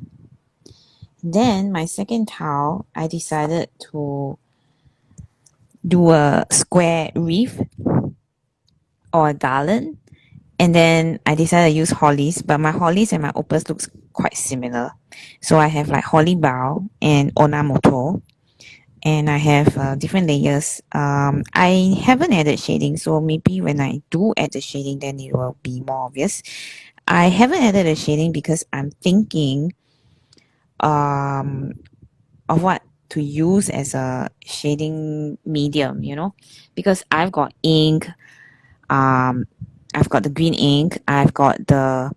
Then my second towel, I decided to do a square wreath or a garland. And then I decided to use hollies, but my hollies and my opus looks quite similar. So I have like holly bough and onamoto, and I have different layers. I haven't added shading, so maybe when I do add the shading, then it will be more obvious. I haven't added the shading because I'm thinking of what to use as a shading medium, because I've got ink, I've got the green ink, I've got the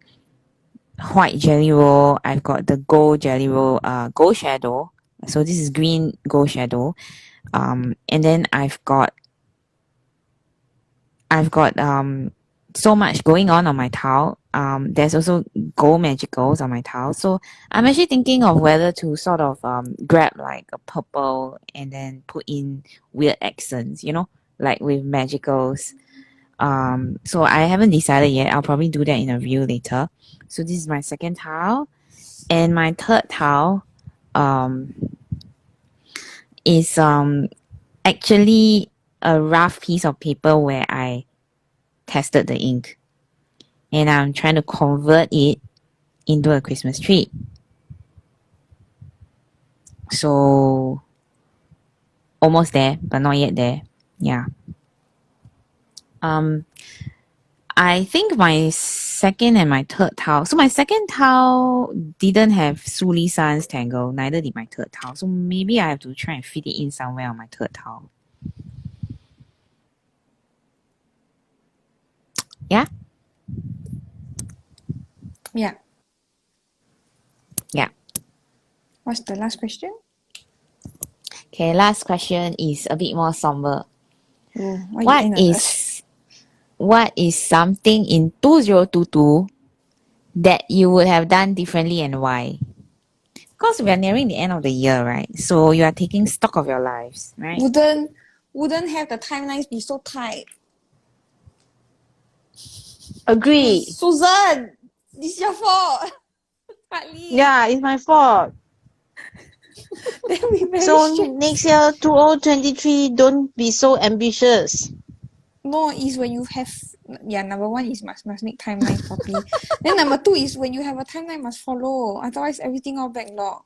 white jelly roll, I've got the gold jelly roll, gold shadow. So this is green gold shadow. And then I've got so much going on my towel. There's also gold magicals on my towel. So I'm actually thinking of whether to sort of grab like a purple and then put in weird accents, like with magicals. So I haven't decided yet. I'll probably do that in a reel later. So this is my second towel. And my third towel is actually a rough piece of paper where I tested the ink. And I'm trying to convert it into a Christmas tree. So almost there, but not yet there. Yeah. I think my second and my third towel. So my second towel didn't have Li-Shan's Tangle, neither did my third towel. So maybe I have to try and fit it in somewhere on my third towel. Yeah? Yeah. Yeah. What's the last question? Okay, last question is a bit more somber. Oh, why you end on that? What is something in 2022 that you would have done differently and why? Because we are nearing the end of the year, right? So you are taking stock of your lives, right? Wouldn't have the timelines be so tight? Agree. Susan, it's your fault. Partly. Yeah, it's my fault. Then we very So stressed. next year, 2023, don't be so ambitious. No, is when you have number one is must make timelines properly. Then number two is when you have a timeline must follow. Otherwise everything all backlog.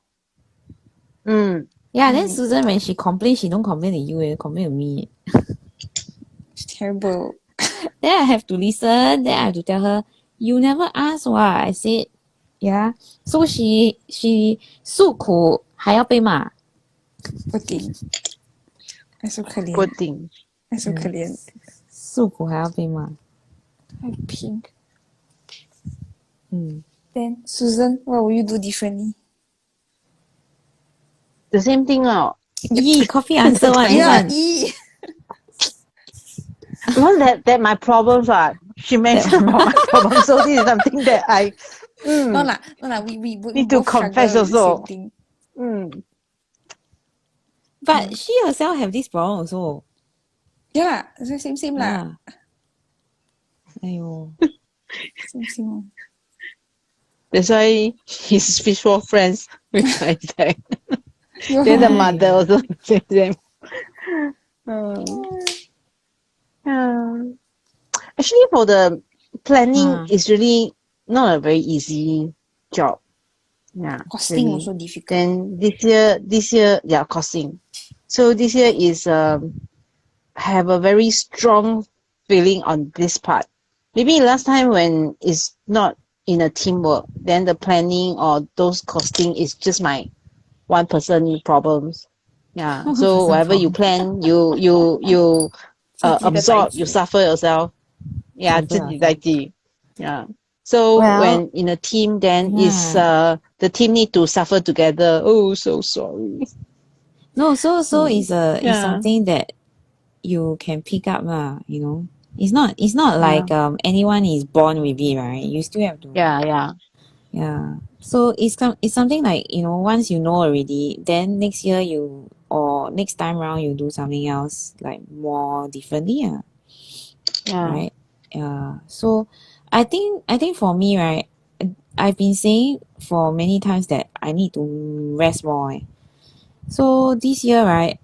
Yeah, then Susan, when she complains, she don't complain to you, complain to me. It's terrible. Then I have to listen, then I have to tell her, you never ask what I said. Yeah. So she 诉苦还要被骂。Poor thing. 还 so 可怜 Poor thing. 还 so 可怜诉苦还要被骂。还 pink.嗯。Then Susan, what will you do differently? The same thing out. Yee, coffee answer one. This Yeah, one. Because that my problems are. She mentioned about my problems, so this is something that I No lah. We need to both confess struggle with the also. same thing. But she herself have this problem also. Yeah, same lah. Yeah. 哎呦 Same. That's why his spiritual friends with Isaac. Yo. Then the mother also say them. Actually, for the planning, it's really not a very easy job. Yeah, Costing really. also difficult. Then this year, yeah, costing. So this year is have a very strong feeling on this part. Maybe last time when it's not in a teamwork, then the planning or those costing is just my one person problems. Yeah. So whatever you plan, you 自己的 absorb, you 代志 suffer yourself. Yeah, Suffer 自己在地. Yeah. So Well, when in a team, then is yeah. the team need to suffer together. Oh, so sorry. No, so it's it's Yeah. something that you can pick up lah, you know. It's not Yeah. like anyone is born with it, right? You still have to Yeah. yeah. So it's something like, you know, once you know already, then next year you or next time round you do something else like more differently, Yeah. right? Yeah. So I think for me, right, I've been saying for many times that I need to rest more. So this year, right,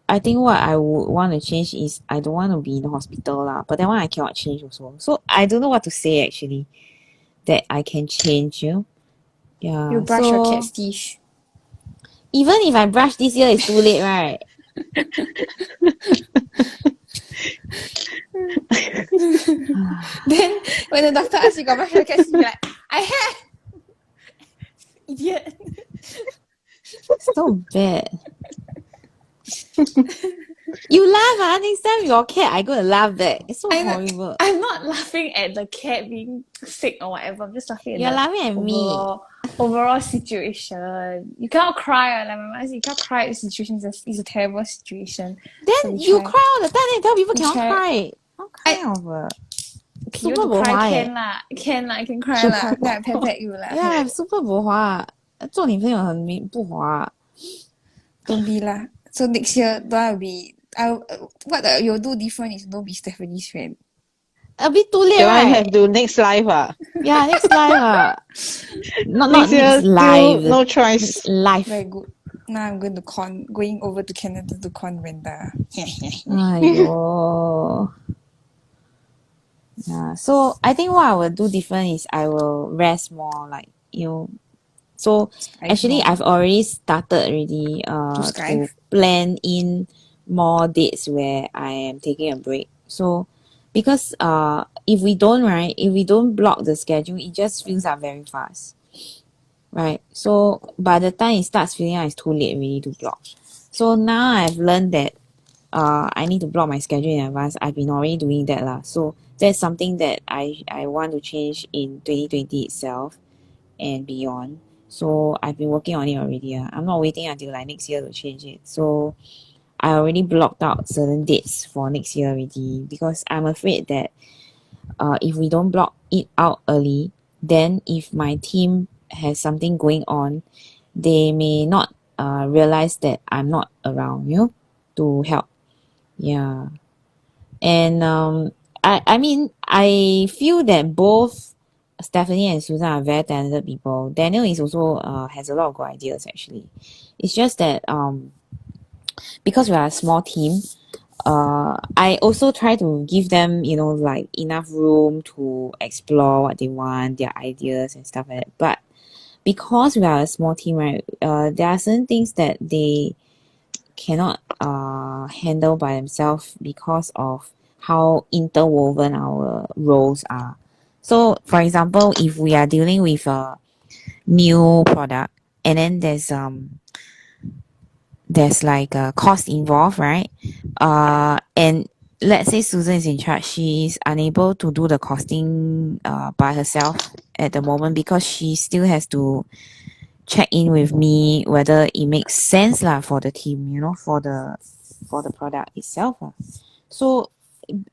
I think what I would want to change is I don't want to be in the hospital lah. But that one I cannot change also. So I don't know what to say actually that I can change, you know. Yeah. You brush your So cat's teeth. even if I brush this year, it's too late, right? Then when the doctor asks you got brush your cat's teeth, you're like, I have. Idiot. So bad. You laugh, next time your cat, I gonna laugh back. It's so horrible. I'm not laughing at the cat being sick or whatever. I'm just laughing at You're the laughing at me. overall situation. You cannot cry. Like my mom said, you can't cry at the situation. It's a terrible situation. So Then we you try. cry all the time and tell people We cannot try. cry. What kind of Okay, you super want to cry? 不滑 Can lah. Can lah. I can cry lah. Then I pet you lah. Yeah, super 不滑。做你朋友很不滑。Don't be lah. So next year, don't will be. What you'll do different is don't be Stephanie's friend. A bit too late, That one have right? to next life. Yeah, next live. Not Next year, next live. still no choice. Next life. Very good. Now I'm going over to Canada to con Brenda. Aiyo. Yeah, so I think what I will do different is I will rest more, like, you know. So actually, I've already started already to plan in more dates where I am taking a break. So because if we don't block the schedule, it just fills up very fast, right? So by the time it starts filling up, it's too late really to block. So now I've learned that I need to block my schedule in advance. I've been already doing that lah. So that's something that I want to change in 2020 itself and beyond. So I've been working on it already. I'm not waiting until like next year to change it. So I already blocked out certain dates for next year already because I'm afraid that if we don't block it out early, then if my team has something going on, they may not realize that I'm not around, you know, to help. Yeah. And I mean I feel that both Stephanie and Susan are very talented people. Daniel is also has a lot of good ideas actually. It's just that because we are a small team, I also try to give them, you know, like enough room to explore what they want, their ideas and stuff like that. But because we are a small team, right, there are certain things that they cannot handle by themselves because of how interwoven our roles are. So for example, if we are dealing with a new product and then there's like a cost involved, right? And let's say Susan is in charge, she is unable to do the costing by herself at the moment because she still has to check in with me whether it makes sense lah for the team, you know, for the product itself lah. So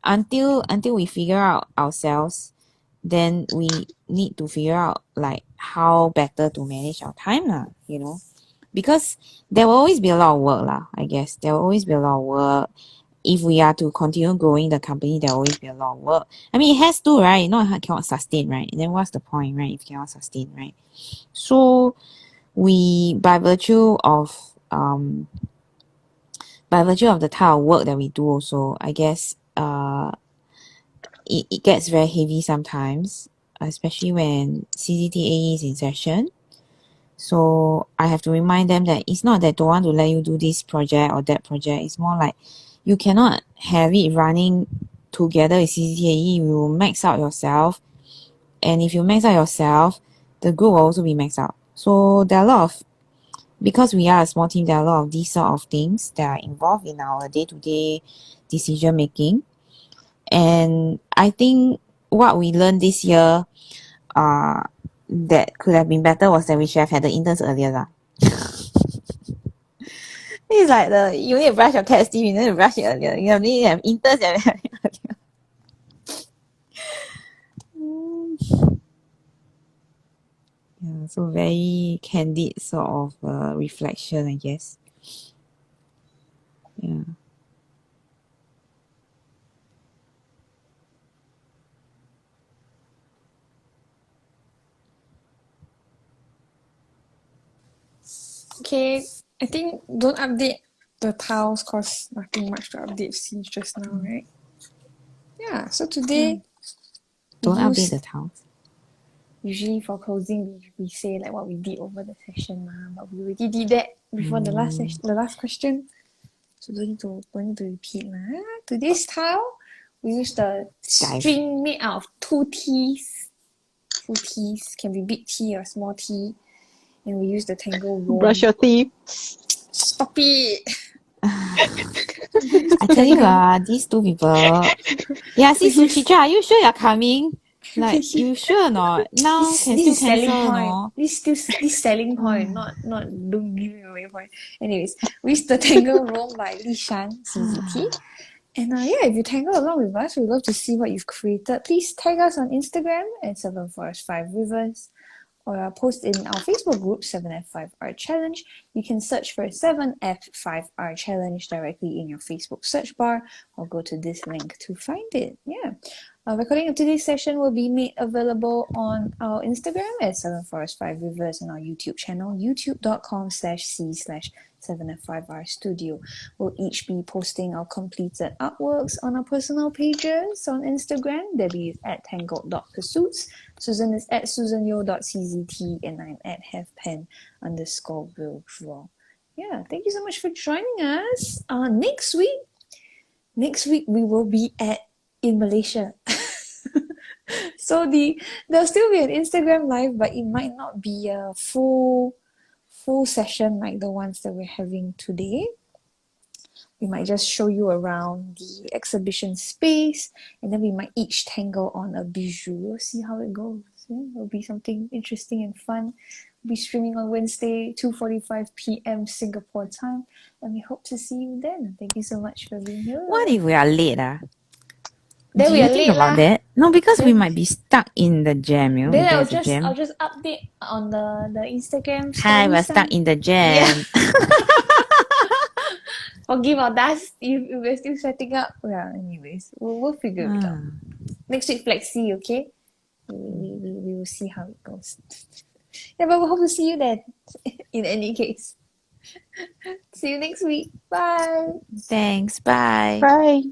until we figure out ourselves, then we need to figure out like how better to manage our time lah, you know, because there will always be a lot of work lah. I guess there will always be a lot of work. if we are to continue growing the company, there will always be a lot of work. I mean, it has to, right? Not cannot sustain, right? And then what's the point, right? If you cannot sustain, right? So we, by virtue of the type of work that we do, also, I guess, it gets very heavy sometimes, especially when CCTA is in session. So I have to remind them that it's not that they don't want to let you do this project or that project. It's more like you cannot have it running together with CCTAE. You will max out yourself. And if you max out yourself, the group will also be maxed out. So there are a lot of, because we are a small team, there are a lot of these sort of things that are involved in our day-to-day decision making. And I think what we learned this year that could have been better was that we should have had the interns earlier lah. It's like you need to brush your cat's teeth, you need to brush it earlier. You need to have interns and have it earlier. Yeah, so very candid sort of reflection, I guess. Yeah. Okay, I think don't update the tiles cause nothing much to update since just now, right? Yeah, so today Don't we update used, the tiles. usually for closing we say like what we did over the session, but we already did that before the last session, the last question. So don't need to repeat. Today's tile, we used the string made out of two T's. Two T's, can be big T or small T. And we use the Tangle rope. Brush your teeth. Stop it! I tell you, these two people. Yeah, see, Suchitra, are you sure you're coming? Like, you sure or not? Now can still cancel, no? This selling point, not don't give me away point. Anyways, we used the Tangle room by Li-Shan Hsu. And yeah, if you tangle along with us, we'd love to see what you've created. Please tag us on Instagram at 7forest5rivers or post in our Facebook group 7F5R Challenge. You can search for 7F5R Challenge directly in your Facebook search bar or go to this link to find it. Yeah. A recording of today's session will be made available on our Instagram at 7forest5rivers and our YouTube channel, youtube.com/c/7f5r studio. We'll each be posting our completed artworks on our personal pages on Instagram. Debbie is at tangled.pursuits, Susan is at susanyo.czt, and I'm at halfpen_will draw. Yeah, thank you so much for joining us. Next week we will be in Malaysia. So there'll still be an Instagram live, but it might not be a full session like the ones that we're having today. We might just show you around the exhibition space, and then we might each tangle on a bijou. We'll see how it goes. Yeah, it'll be something interesting and fun. We'll be streaming on Wednesday, 2:45 p.m. Singapore time, and we hope to see you then. Thank you so much for being here. What if we are late? Then Do we you are think late about that? No, because we might be stuck in the jam, you know. Then if I'll there's a jam. just update on the Instagram story. Hi, we're stuck in the jam. Forgive us if we're still setting up. Yeah, anyways, we'll figure it out. Next week, flexi, okay? We will see how it goes. Yeah, but we hope to see you then. In any case, see you next week. Bye. Thanks. Bye. Bye.